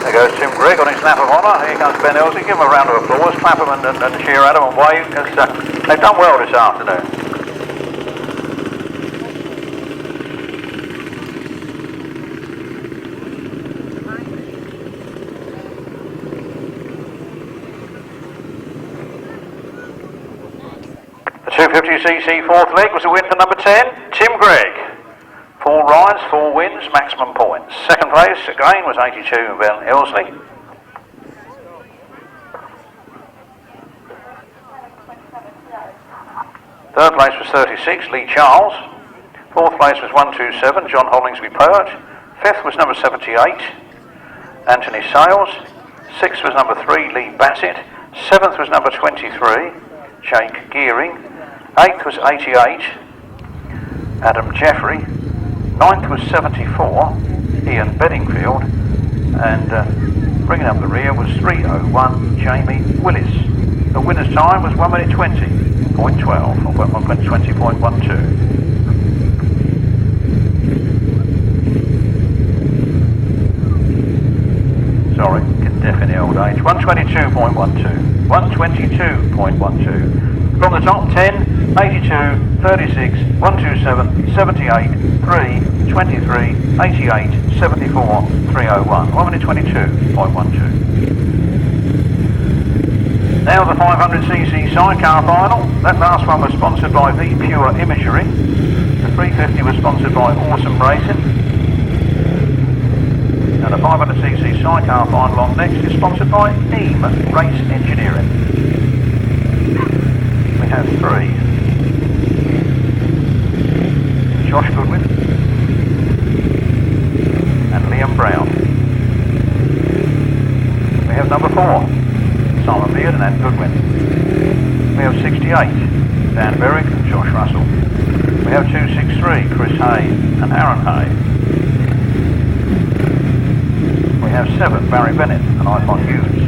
There goes Tim Gregg on his lap of honour. Here comes Ben Elsley. Give him a round of applause. Clap him and cheer at him and wave, because they've done well this afternoon. The 250cc fourth leg was a win for number 10, Tim Gregg. 4 rides, 4 wins, maximum points. Second place again was 82, Ben Elsley. Third place was 36, Lee Charles. Fourth place was 127, John Hollingsby Pert. Fifth was number 78, Anthony Sales. Sixth was number 3, Lee Bassett. Seventh was number 23, Jake Gearing. Eighth was 88, Adam Jeffrey. Ninth was 74, Ian Bedingfield, and bringing up the rear was 301, Jamie Willis. The winner's time was 1 minute 20.12, or 1 minute 20.12. Sorry, getting deaf in the old age. 122.12, 122.12. From the top, 10, 82, 36, 127, 78, 3, 23, 88, 74, 301. 1 minute 22.12. Now the 500cc sidecar final. That last one was sponsored by V Pure Imagery. The 350 was sponsored by Awesome Racing. Now the 500cc sidecar final on next is sponsored by Eam Race Engineering. We have 3. Josh Goodwin and Liam Brown. We have number 4, Simon Beard and Ann Goodwin. We have 68, Dan Berwick and Josh Russell. We have 263, Chris Hay and Aaron Hay. We have have 7, Barry Bennett and Ivan Hughes.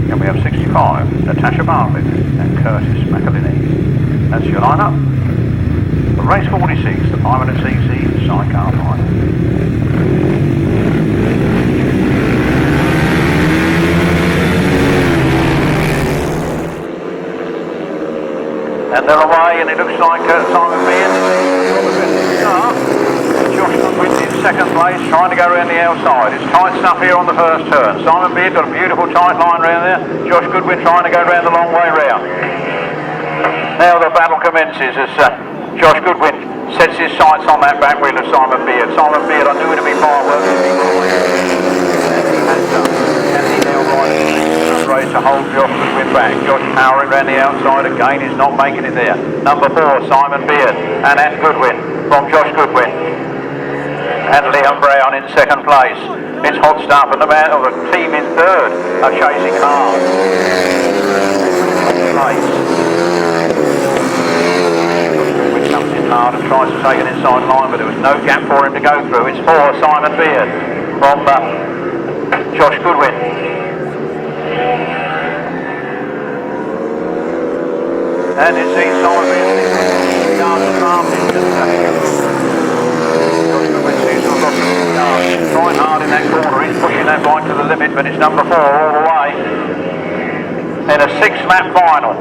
And we have 65, Natasha Bartlett and Curtis McElhinney. That's your lineup. For race 46, the 500cc sidecar final. And they're away, and it looks like Simon Beard Josh Goodwin in second place, trying to go around the outside. It's tight stuff here on the first turn. Simon Beard got a beautiful tight line round there. Josh Goodwin trying to go round the long way round. Now the battle commences as Josh Goodwin sets his sights on that back wheel of Simon Beard. Simon Beard, I knew it'd be fireworks. And he now rides race to hold Josh Goodwin back. Josh powering around the outside again, is not making it there. Number 4, Simon Beard and Anne Goodwin from Josh Goodwin. And Liam Brown in second place. It's hot stuff, and the man of the team in third are chasing hard. Which comes in hard and tries to take an inside line, but there was no gap for him to go through. It's 4, Simon Beard from Josh Goodwin. And it seems Simon Beard yards advantage. Trying hard in that corner, he's pushing that bike to the limit, but it's number 4 all the way in a 6-lap final.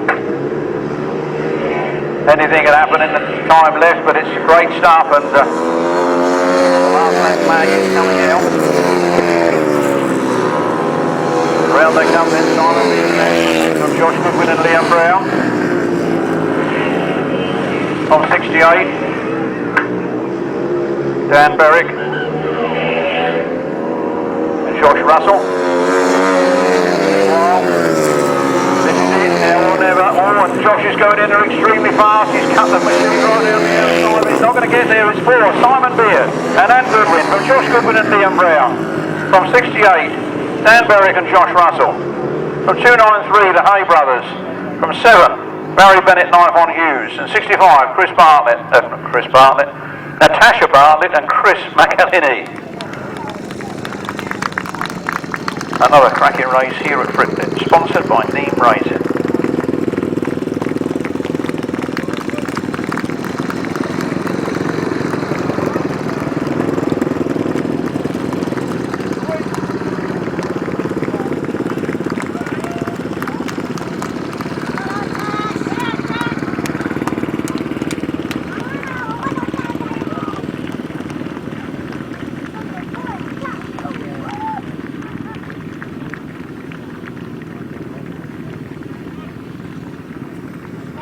Anything can happen in the time left, but it's great stuff, and the last lap flag is coming out. Round they come then, Simon Beard from Josh Goodwin and Liam Brown on 68. Dan Berwick and Josh Russell. Well, this is it, now or never. Oh, and Josh is going in there extremely fast. He's cut the machine right down the outside. He's not going to get there. It's 4, Simon Beard and Anne Goodwin from Josh Goodwin and Liam Brown. From 68, Dan Berwick and Josh Russell. From 293, the Hay Brothers. From 7, Barry Bennett and Ivan Hughes. And 65, Natasha Bartlett and Chris McElhinney. Another cracking race here at Frittenden, sponsored by Neem Racing.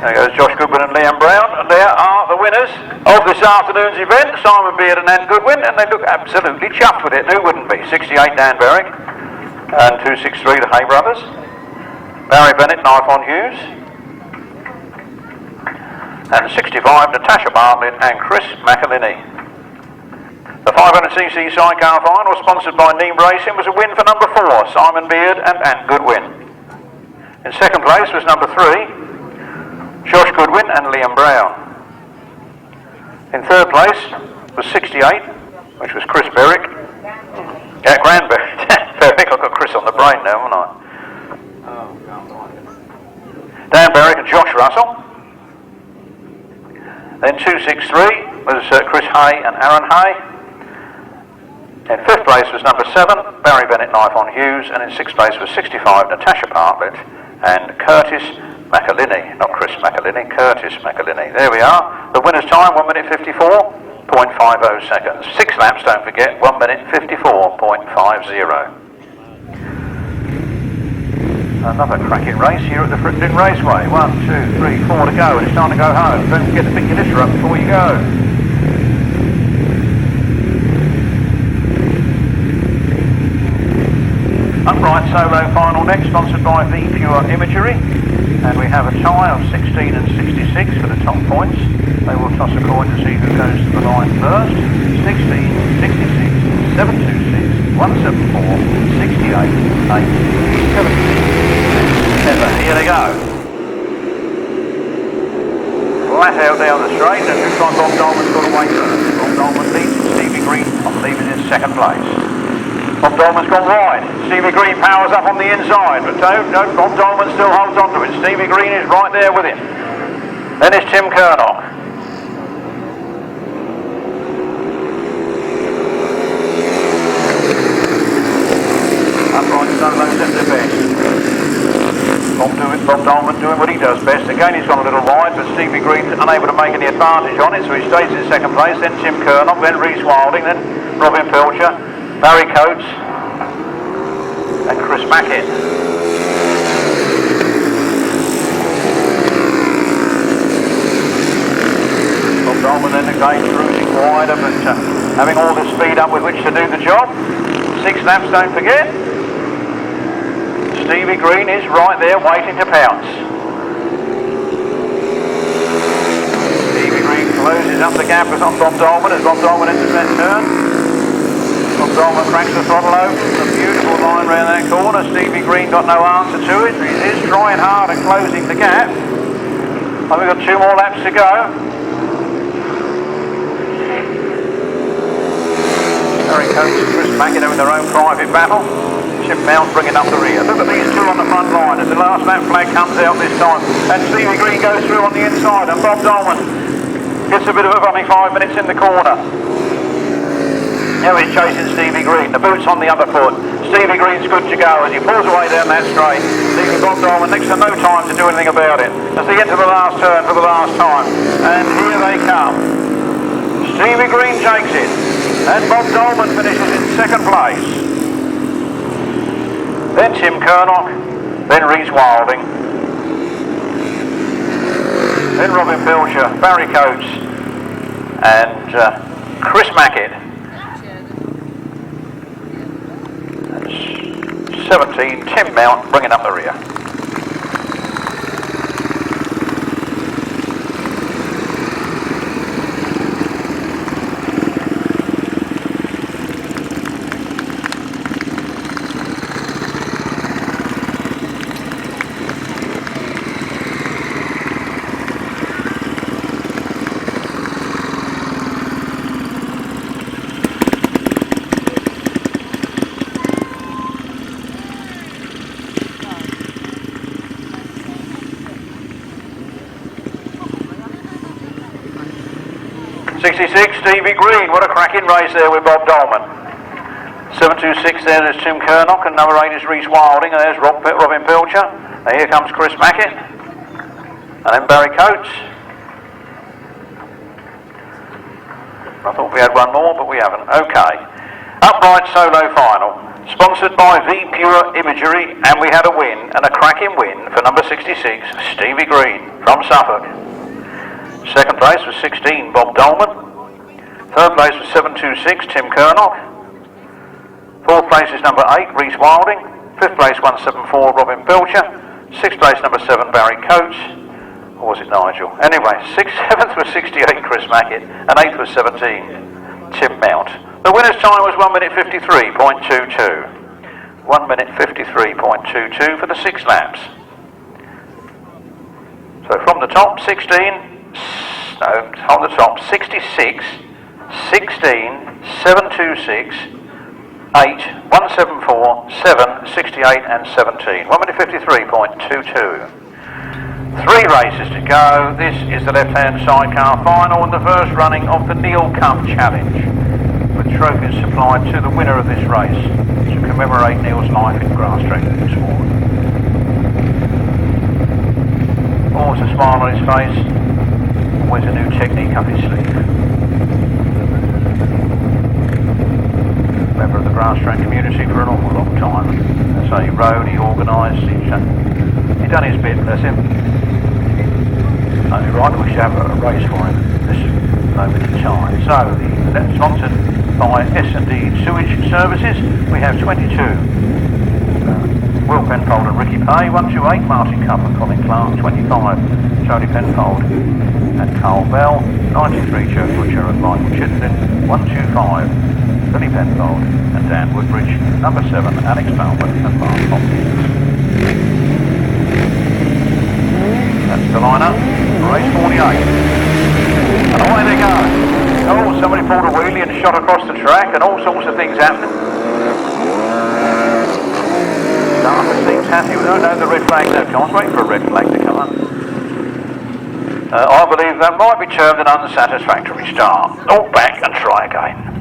There goes Josh Goodwin and Liam Brown, and there are the winners of this afternoon's event, Simon Beard and Anne Goodwin, and they look absolutely chuffed with it. Who wouldn't be? 68 Dan Berwick and 263 the Hay Brothers, Barry Bennett and Ivan Hughes, and 65 Natasha Bartlett and Chris McElhinney. The 500cc sidecar final, sponsored by Neem Racing, was a win for number 4, Simon Beard and Anne Goodwin. In second place was number 3, Josh Goodwin and Liam Brown. In third place was 68, which was Chris Berwick. Yeah, Granberry. Berwick, I've got Chris on the brain now, haven't I? Dan Berwick and Josh Russell. Then 263 was Chris Hay and Aaron Hay. In fifth place was number 7, Barry Bennett and Ivan Hughes, and in sixth place was 65, Natasha Bartlett and Curtis McElhinney, not Chris McElhinney, Curtis McElhinney. There we are. The winner's time, 1 minute 54.50 seconds. 6 laps, don't forget, 1 minute 54.50. Another cracking race here at the Frittenden Raceway. 1, 2, 3, 4 to go, and it's time to go home. Don't forget to pick your litter up before you go. Upright solo final next, sponsored by The Pure Imagery. And we have a tie of 16 and 66 for the top points. They will toss a coin to see who goes to the line first. 16, 66, 726, 174, 68, 8, 76, 7. Here they go. Flat out down the straight, and it looks like Bob Dolman's got away first. Bob Dolman leads, Stephan Green on leaving in second place. Bob Dolman's gone wide. Stevie Green powers up on the inside, but no, Bob Dolman still holds on to it. Stevie Green is right there with him. Then it's Tim Curnock. Upright solos at their best. Bob Dolman doing what he does best. Again, he's gone a little wide, but Stevie Green's unable to make any advantage on it, so he stays in second place. Then Tim Curnock, then Rhys Wilding, then Robin Pilcher, Barry Coates, and Chris Mackett. Bob Dolman then again cruising wider, but having all the speed up with which to do the job. 6 laps, don't forget. Stevie Green is right there waiting to pounce. Stevie Green closes up the gap on Bob Dolman as Bob Dolman enters that turn. Bob Dolman cracks the throttle open. A beautiful line round that corner. Stevie Green got no answer to it. He is trying hard at closing the gap. And we've got 2 more laps to go. Barry Coates and Chris Mackett in their own private battle. Chip Mount bringing up the rear. Look at these 2 on the front line as the last lap flag comes out this time. And Stevie Green goes through on the inside and Bob Dolman gets a bit of a funny 5 minutes in the corner. Now he's chasing Stevie Green. The boot's on the other foot. Stevie Green's good to go as he pulls away down that straight. Leaving Bob Dolman next to no time to do anything about it. As they get to the last turn for the last time. And here they come. Stevie Green takes it. And Bob Dolman finishes in second place. Then Tim Curnock, then Rhys Wilding, then Robin Pilcher, Barry Coates, and Chris Mackett. That's 17, Tim Mount bringing up the rear. Stevie Green, what a cracking race there with Bob Dolman. 726 there is Tim Curnock, and number 8 is Rhys Wilding, and there's Robin Pilcher. And here comes Chris Mackett, and then Barry Coates. I thought we had one more, but we haven't. Okay. Upright solo final, sponsored by V Pure Imagery, and we had a win, and a cracking win for number 66, Stevie Green from Suffolk. Second place was 16, Bob Dolman. Third place was 726, Tim Curnock. Fourth place is number 8, Rhys Wilding. Fifth place, 174, Robin Pilcher. Sixth place, number 7, Barry Coates. Or was it Nigel? Anyway, 7th was 68, Chris Mackett. And 8th was 17, Tim Mount. The winner's time was 1 minute 53.22. 1 minute 53.22 for the 6 laps. So from the top, 66, 16, 726, 8, 174, 7, 68 and 17. 1 minute 53.22. 3 races to go. This is the left-hand sidecar final and the first running of the Neil Cup Challenge, with trophies supplied to the winner of this race to commemorate Neil's life in Grasstrack this morning. Always a smile on his face, always a new technique up his sleeve. Member of the Grasstrack community for an awful long time. So he rode, he organised, he done his bit, bless him. Only right that we should have a race for him this moment in time. So that's sponsored by S&D Sewage Services. We have 22. Will Penfold and Ricky Pay, 128, Martin Cup and Colin Clark, 25, Tony Penfold and Carl Bell, 93, Joe Butcher and Michael Chittenden, 125, Billy Penfold and Dan Woodbridge, number 7, Alex Bowman and Mark Hopkins. That's the lineup, race 48. And away they go. Oh, somebody pulled a wheelie and shot across the track and all sorts of things happening. Starter seems happy. We don't know the red flag now. Can't wait for a red flag to come up. I believe that might be termed an unsatisfactory start. Oh, back and try again.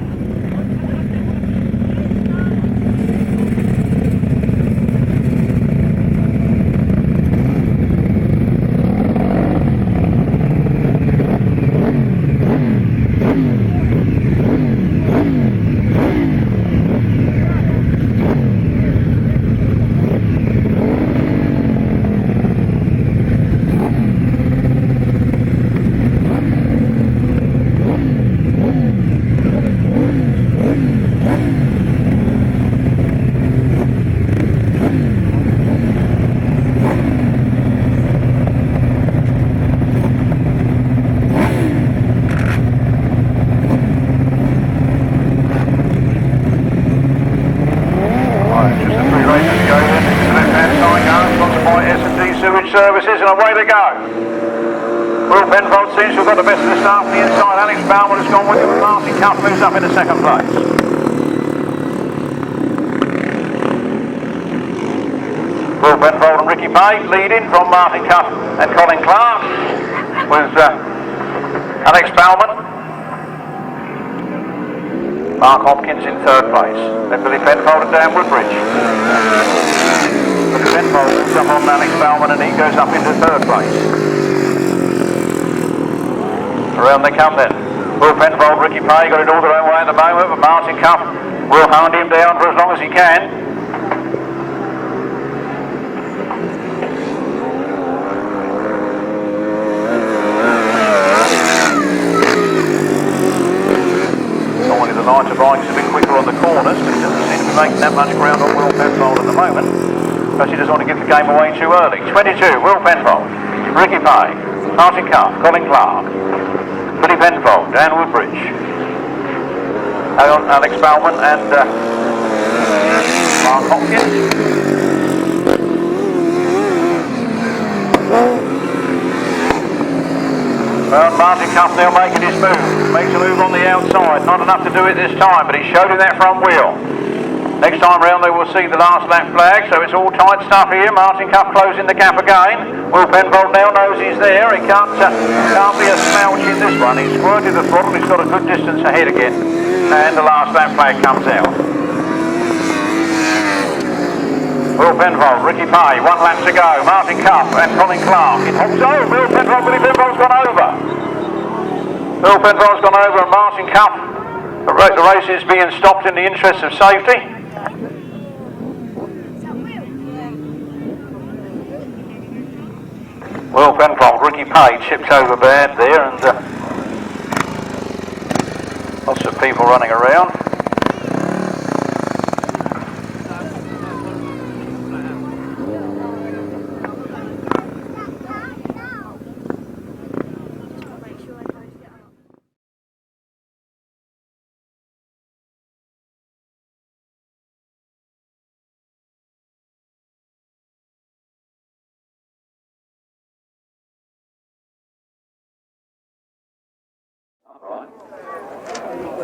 Services and away they go. Will Penfold seems to have got the best of the start from the inside. Alex Bauman has gone with him and Martin Cuff moves up into second place. Will Penfold and Ricky Page leading from Martin Cuff and Colin Clark with Alex Bauman. Mark Hopkins in third place. Then Billy Penfold and Dan Woodbridge. Penfold moves up on Alex Bauman and he goes up into third place. Around they come then. Will Penfold, Ricky Pay got it all their own way at the moment, but Martin Cuff will hound him down for as long as he can. Normally the lighter bikes a bit quicker on the corners, but he doesn't seem to be making that much ground on Will Penfold at the moment. Perhaps he doesn't want to give the game away too early. 22, Will Penfold, Ricky Pay, Martin Cuff, Colin Clark, Billy Penfold, Dan Woodbridge, Alex Bauman and Mark Hopkins. Well, Martin Cuff now making his move. Makes a move on the outside. Not enough to do it this time, but he showed him that front wheel. Next time round they will see the last lap flag, so it's all tight stuff here. Martin Cuff closing the gap again. Will Penfold now knows he's there. He can't be a slouch in this one. He's squirted the throttle, he's got a good distance ahead again. And the last lap flag comes out. Will Penfold, Ricky Pay, 1 lap to go. Martin Cuff and Colin Clark. Oh, Will Penfold, Billy Penfold's gone over. Will Penfold's gone over and Martin Cuff. The race is being stopped in the interest of safety. Will Penfold, Ricky Page chipped over bad there and lots of people running around.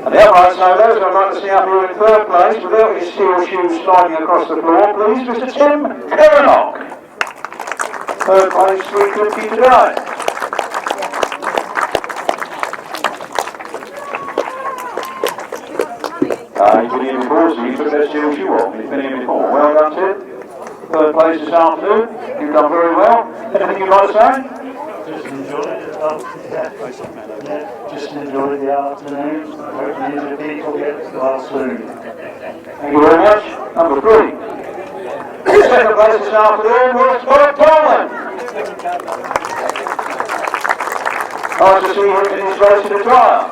And the upright solos, I'd like to see up here in third place without his steel shoes sliding across the floor, please, Mr. Tim Kernock. Third place, 3:50 to go. He's been here before, so he took that steel shoe off. He's been here before. Well done, Tim. Third place this afternoon. You've done very well. Anything you'd like to say? Just enjoyed it. Just enjoyed the afternoon. Hopefully the people get well soon. Thank you very much. Number 3. Second place this afternoon was Bob Dolman. Nice to see him in his racing attire.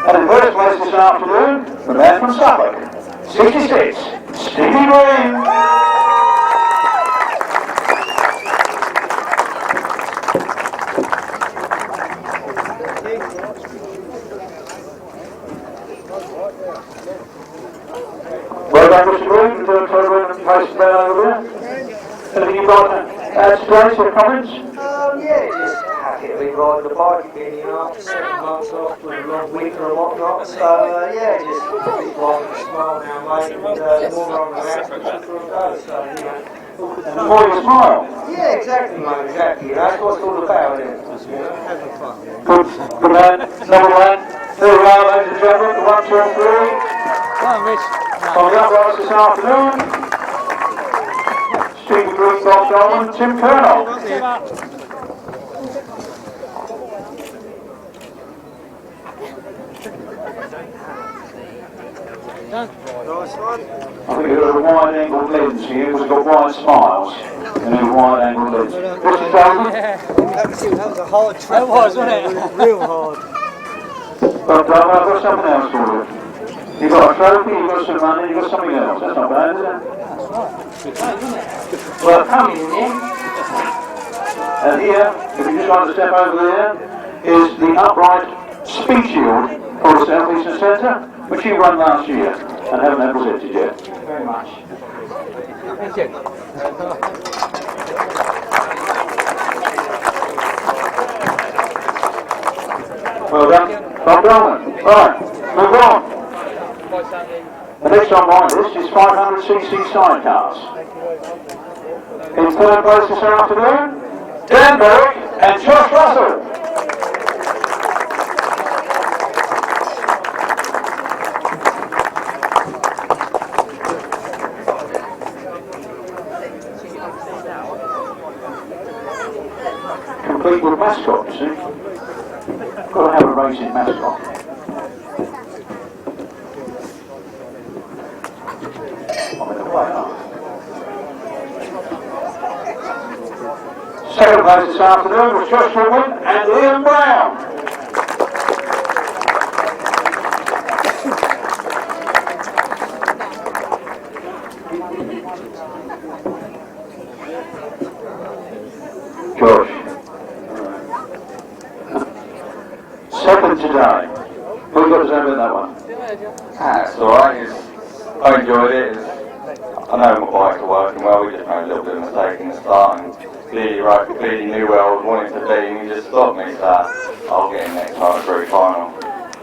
And in first place this afternoon, the man from Suffolk, 66, Stephan Green. Well done, Mr. Green, third place Anything you'd like to add today, or comments? Yeah, just happy to be riding the bike again, you know, after 7 months off with a long winter and whatnot. So, yeah, just a bit like a smile now, mate, and the more I'm around, the quicker it goes. So, you know. And the more you smile. Yeah, exactly, mate, exactly. You know, that's what it's all about, isn't it? You know, having fun. Good man, double man. Here we are, ladies and gentlemen, the 1, 2 and 3. On the uprights this afternoon, Stephan Green, Bob Dolman, Tim Colonel. Nice one. I think it was a wide angle lens here, we've got wide smiles and a wide angle lens. Mr. Dolman? That was a hard trip. It was, wasn't it? It was real hard. But I've got something else for you. You've got a trophy, you've got some money, you've got something else. That's not bad, is it? That's right. Well, come in here. And here, if you just want to step over there, is the upright speed shield for the South Eastern Centre, which you won last year and haven't had presented yet. Thank you very much. Thank you. Well done. Bob Dolman. Right, move on. The next on my list is 500cc sidecars. In third place this afternoon, Dan Berwick and Josh Russell. Complete with mascot, you see. Got to have a racing mascot. Second place this afternoon was Joshua Wynn and Liam Brown. Josh. Second today. What have you got to say about that one? It's alright, I enjoyed it. I know my bikes are working well, we just made a little bit of a mistake in the start and clearly knew where I was wanting to be and he just stopped me, so I'll get in next time at the final.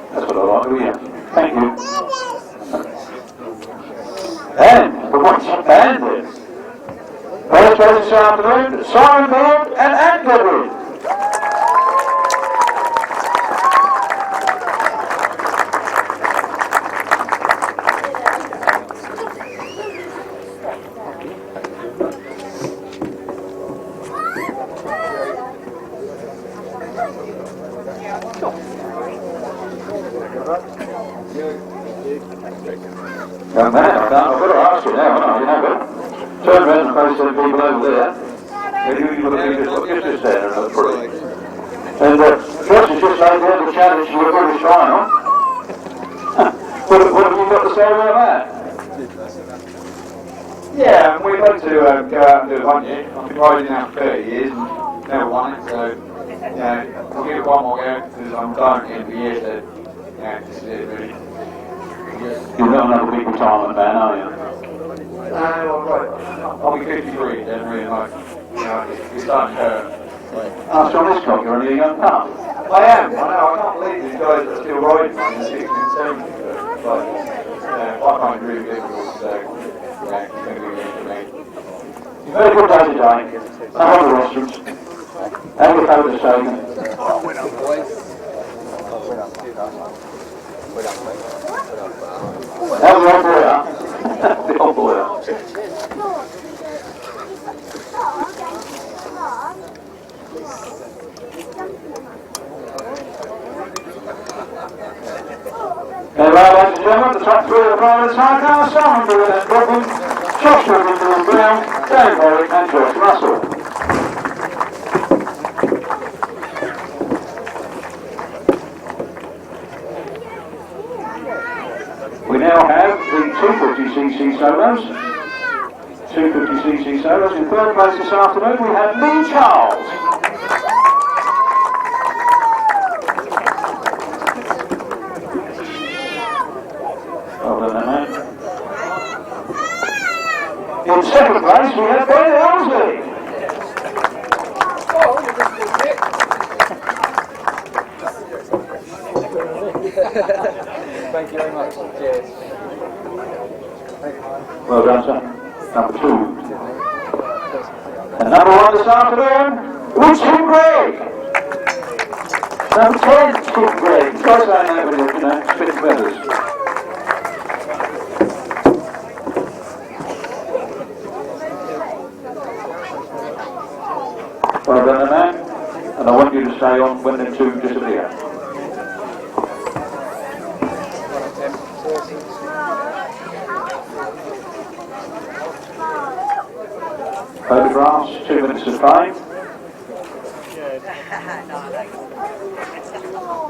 That's what I like to hear. Thank you. And the watch bandit. First place this afternoon, Simon Beard and Ant Goodwin. Young man, I've got to ask you now, haven't I? You know, but turn around and face them people over there. You've got to be just there and look pretty. And Josh has just laid down the challenge to the British final. What have you got to say about that? Yeah, we went to go out and do it one year. I've been riding now for 30 years and never won it, so yeah, we'll give it one more go because I'm done at the end of the year, so yeah, this is it really. You're not another big retirement man, are you? I'll be 53 then, really, like, you know, it's starting to hurt. After on this clock, you're only a young pup. I am, I know, I can't believe these guys are still riding in the 60s and 70s, but I find it really difficult, so yeah, it's going to be good for me. Very good day today. I hold the restaurants. And your photos taken. How's the old boy up? The old boy up. Anyway, ladies and gentlemen, the top three of the private sidecar, Stephan Green and Goodwin, Joshua Wynn, Brown, Dave Mears and Josh Russell. We now have the 250cc solos. 250cc solos. In third place this afternoon we have Lee Charles. Well done, man. In In second place, we have Brian Elsley. Thank you very much. Cheers. Well done, sir. Number 2. And number 1 this afternoon, Tim Gregg. Number 10, Tim Gregg. Try saying that with you know, spitting feathers. Well done, man. And I want you to stay on when them 2 disappear. Photographs, 2 minutes of fame.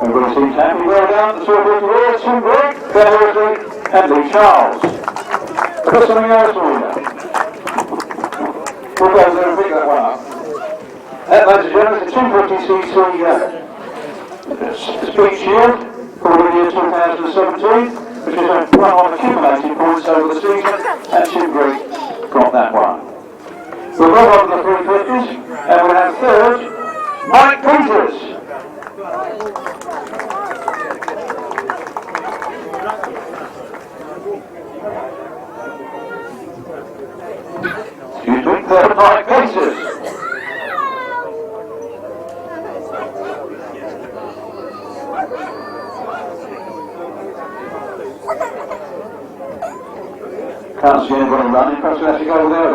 Everybody seems happy. Well done. The Silver Awards, Tim Gregg, Ben Horsley, and Lee Charles. I've got something else for you. We'll go there and pick that one up. Ladies and gentlemen, the 250cc Speed Shield for the year 2017, which is one on accumulated points over the season, and Tim Gregg got that one. We'll move on to the 350s, and we'll have third, Mike Peters. Excuse me, third, Mike Peters. Can't see anybody running, perhaps we'll have to go there.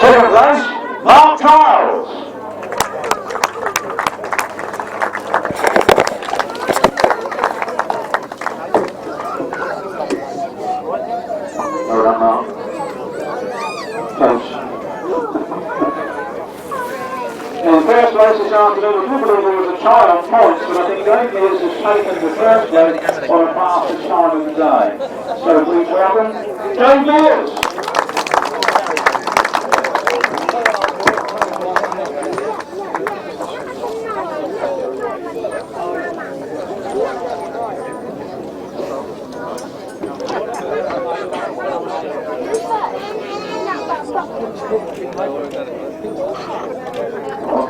Second place, Mark Giles. Well done, Mark. Close. In first place this afternoon, I do believe there was a tie on points, but I think Dave Mears has taken the first place on a fastest time of the day. So please welcome Dave Mears.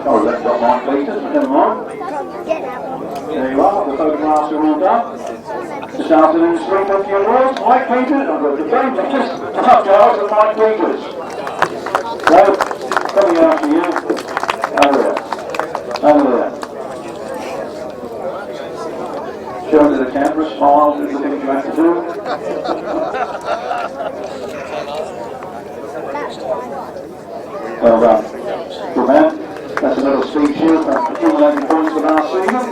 Oh, that's got Mike Peters, but never mind. There you are, the photographs are all done. This afternoon's 350 awards, Mike Peters, I've got the game, just Mark Giles and Mike Peters. So, coming after you, over there, over there. Show to the camera, smile, do the things you have to do. Well done. Good man. That's another Speed Shield for accumulating points for last season.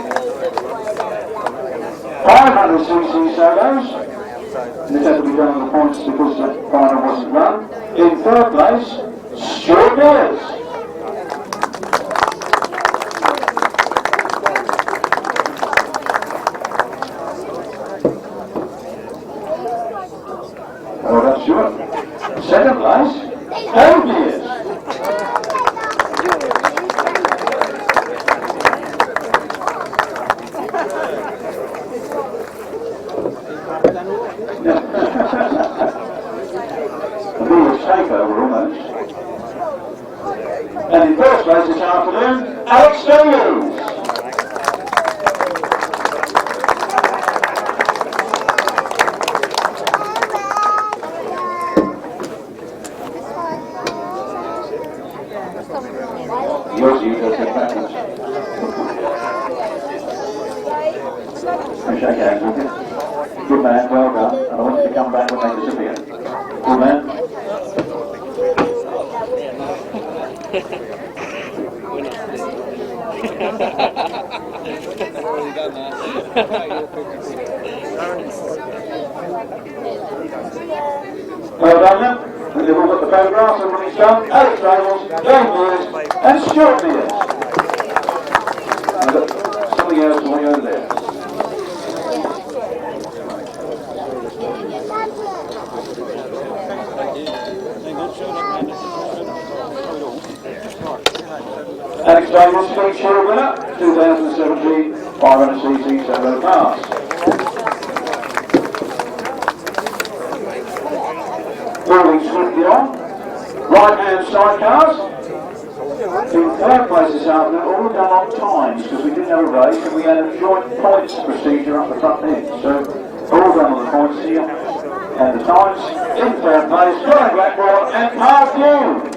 500cc solos. And this had to be done on the points because the final wasn't run. In third place, Stuart Mears. Well done, Stuart. Second place, Dave Mears. Takeover almost. And in first place this afternoon, Alex Mears. Yours you go take backwards. And shake hands with you. Good man, well done. And I want you to come back when they disappear. Good man. Well done then. We've all got the photographs, everybody's done. Alex Mears, Dave Mears, and Stuart Mears. I've got something else for you over there. Alex Davis, Speed Shield winner, 2017 500cc solo cars. moving swiftly on. Right-hand sidecars. In third place this afternoon, all done on times because we didn't have a race and we had a joint points procedure up the front end. So all done on the points here. And the times in third place, Colin Clark and Mark Giles.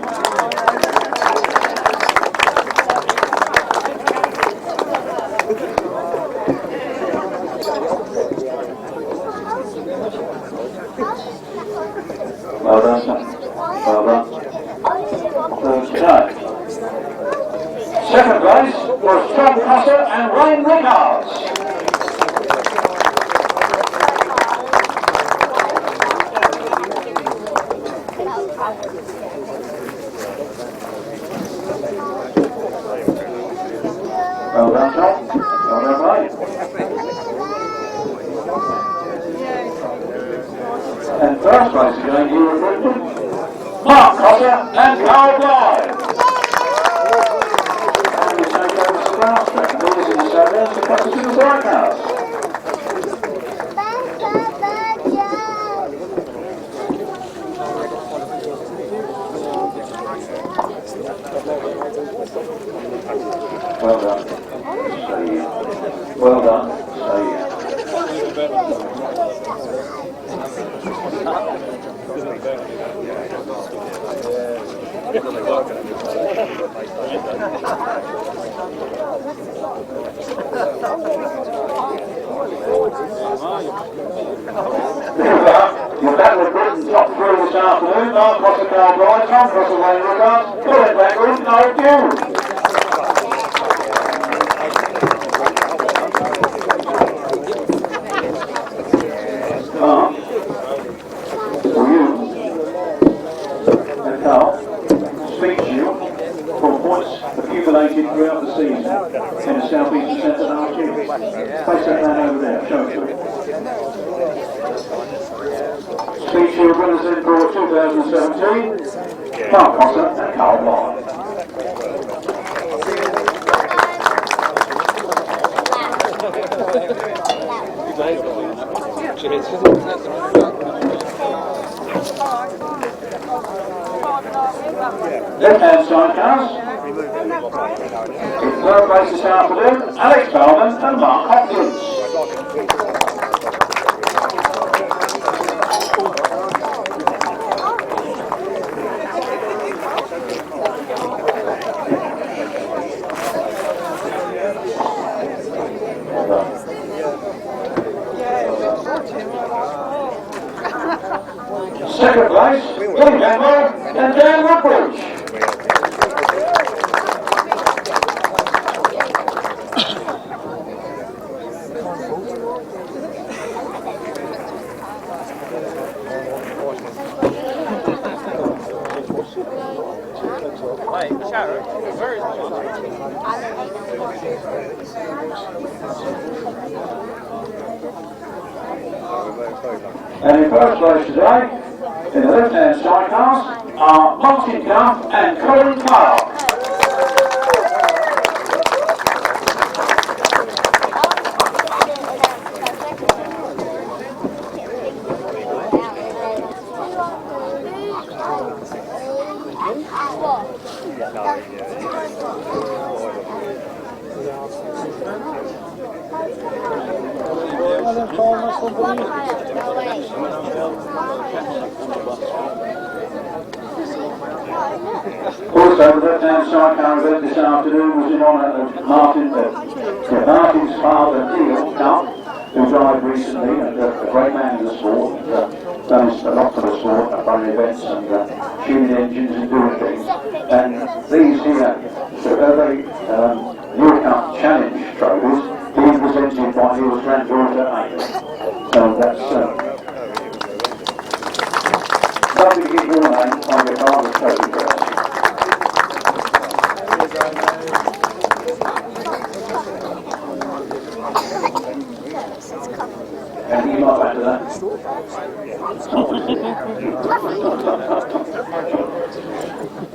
Well done, sir. Well done. Okay. Second place was Tom Crosser and Wayne Rickards. Well done, Tom. Well done, Wayne. And first place again, you were Frittenden, Mark Giles and Carl Clark. And we take over to Grasstrack, and these are the Sandhurst to cut us to the sidecars. Well done. Well done. You're back with Britain top three this afternoon. Mark Giles, Carl Clark, Tom Crosser, Wayne Rickards, Colin Clark, no Giles. For you and Carl, speak to you for points accumulated throughout the season in the South Eastern Centre last year. Place that man over there, show it to him. Speak to your winners in for 2017, Mark Giles and Carl Clark. Left-hand sidecars. In third place this afternoon, Alex Dolman and Mark Hopkins. Second place, Will Penfold and Dan Woodbridge. Hey, Char, where is And in first place today, in the left-hand sidecars, are Martin Duff and Colin Clark. Also, the left-hand sidecar event this afternoon was in honour of Martin's father, Neil Clark, who died recently, and a great man in the sport, done a lot for the sport, running events and tuning engines and doing things. And these here, the very World Cup Challenge trophies, being presented by his granddaughter, Amy. So that's lovely to get your name on your father's trophy first. Anything you might add to that?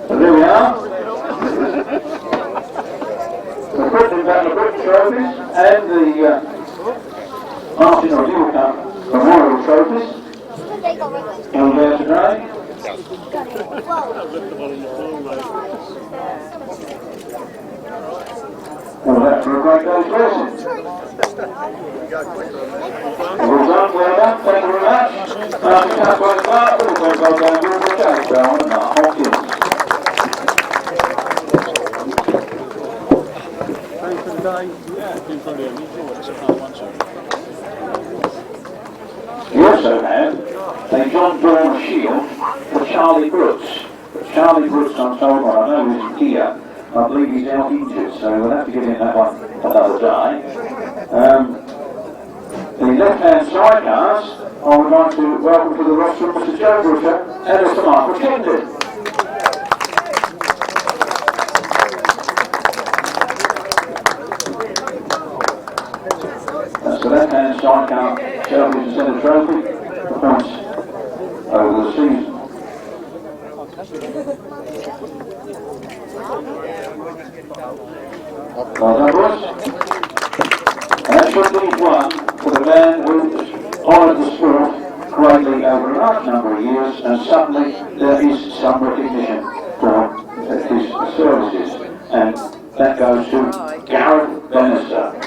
So there we are. The Frittenden Battle of Britain trophies and the Martin or Dual Cup Memorial trophies. All there today. Well, that's for a great day's racing. Well done, thank you very much. Colin Clark, we'll go down to the chase down and Hopkins. Thanks for the day. Yeah, it's been pretty unusual. It's a fun one, sir. We also had a John Dawn shield for Charlie Brooks. Charlie Brooks, I'm told, well, I know he's here. I believe he's out injured, so we'll have to give him that one another day. The left-hand sidecars, I would like to welcome to the roster Mr. Joe Brooker and Mr. Mark Frittenden. That's the left-hand sidecar, Shelby's Centre Trophy, the points over the season. Well done, boys. And that should leave one for the man who's honoured the sport greatly over a large number of years, and suddenly there is some recognition for his services, and that goes to Gareth Bannister.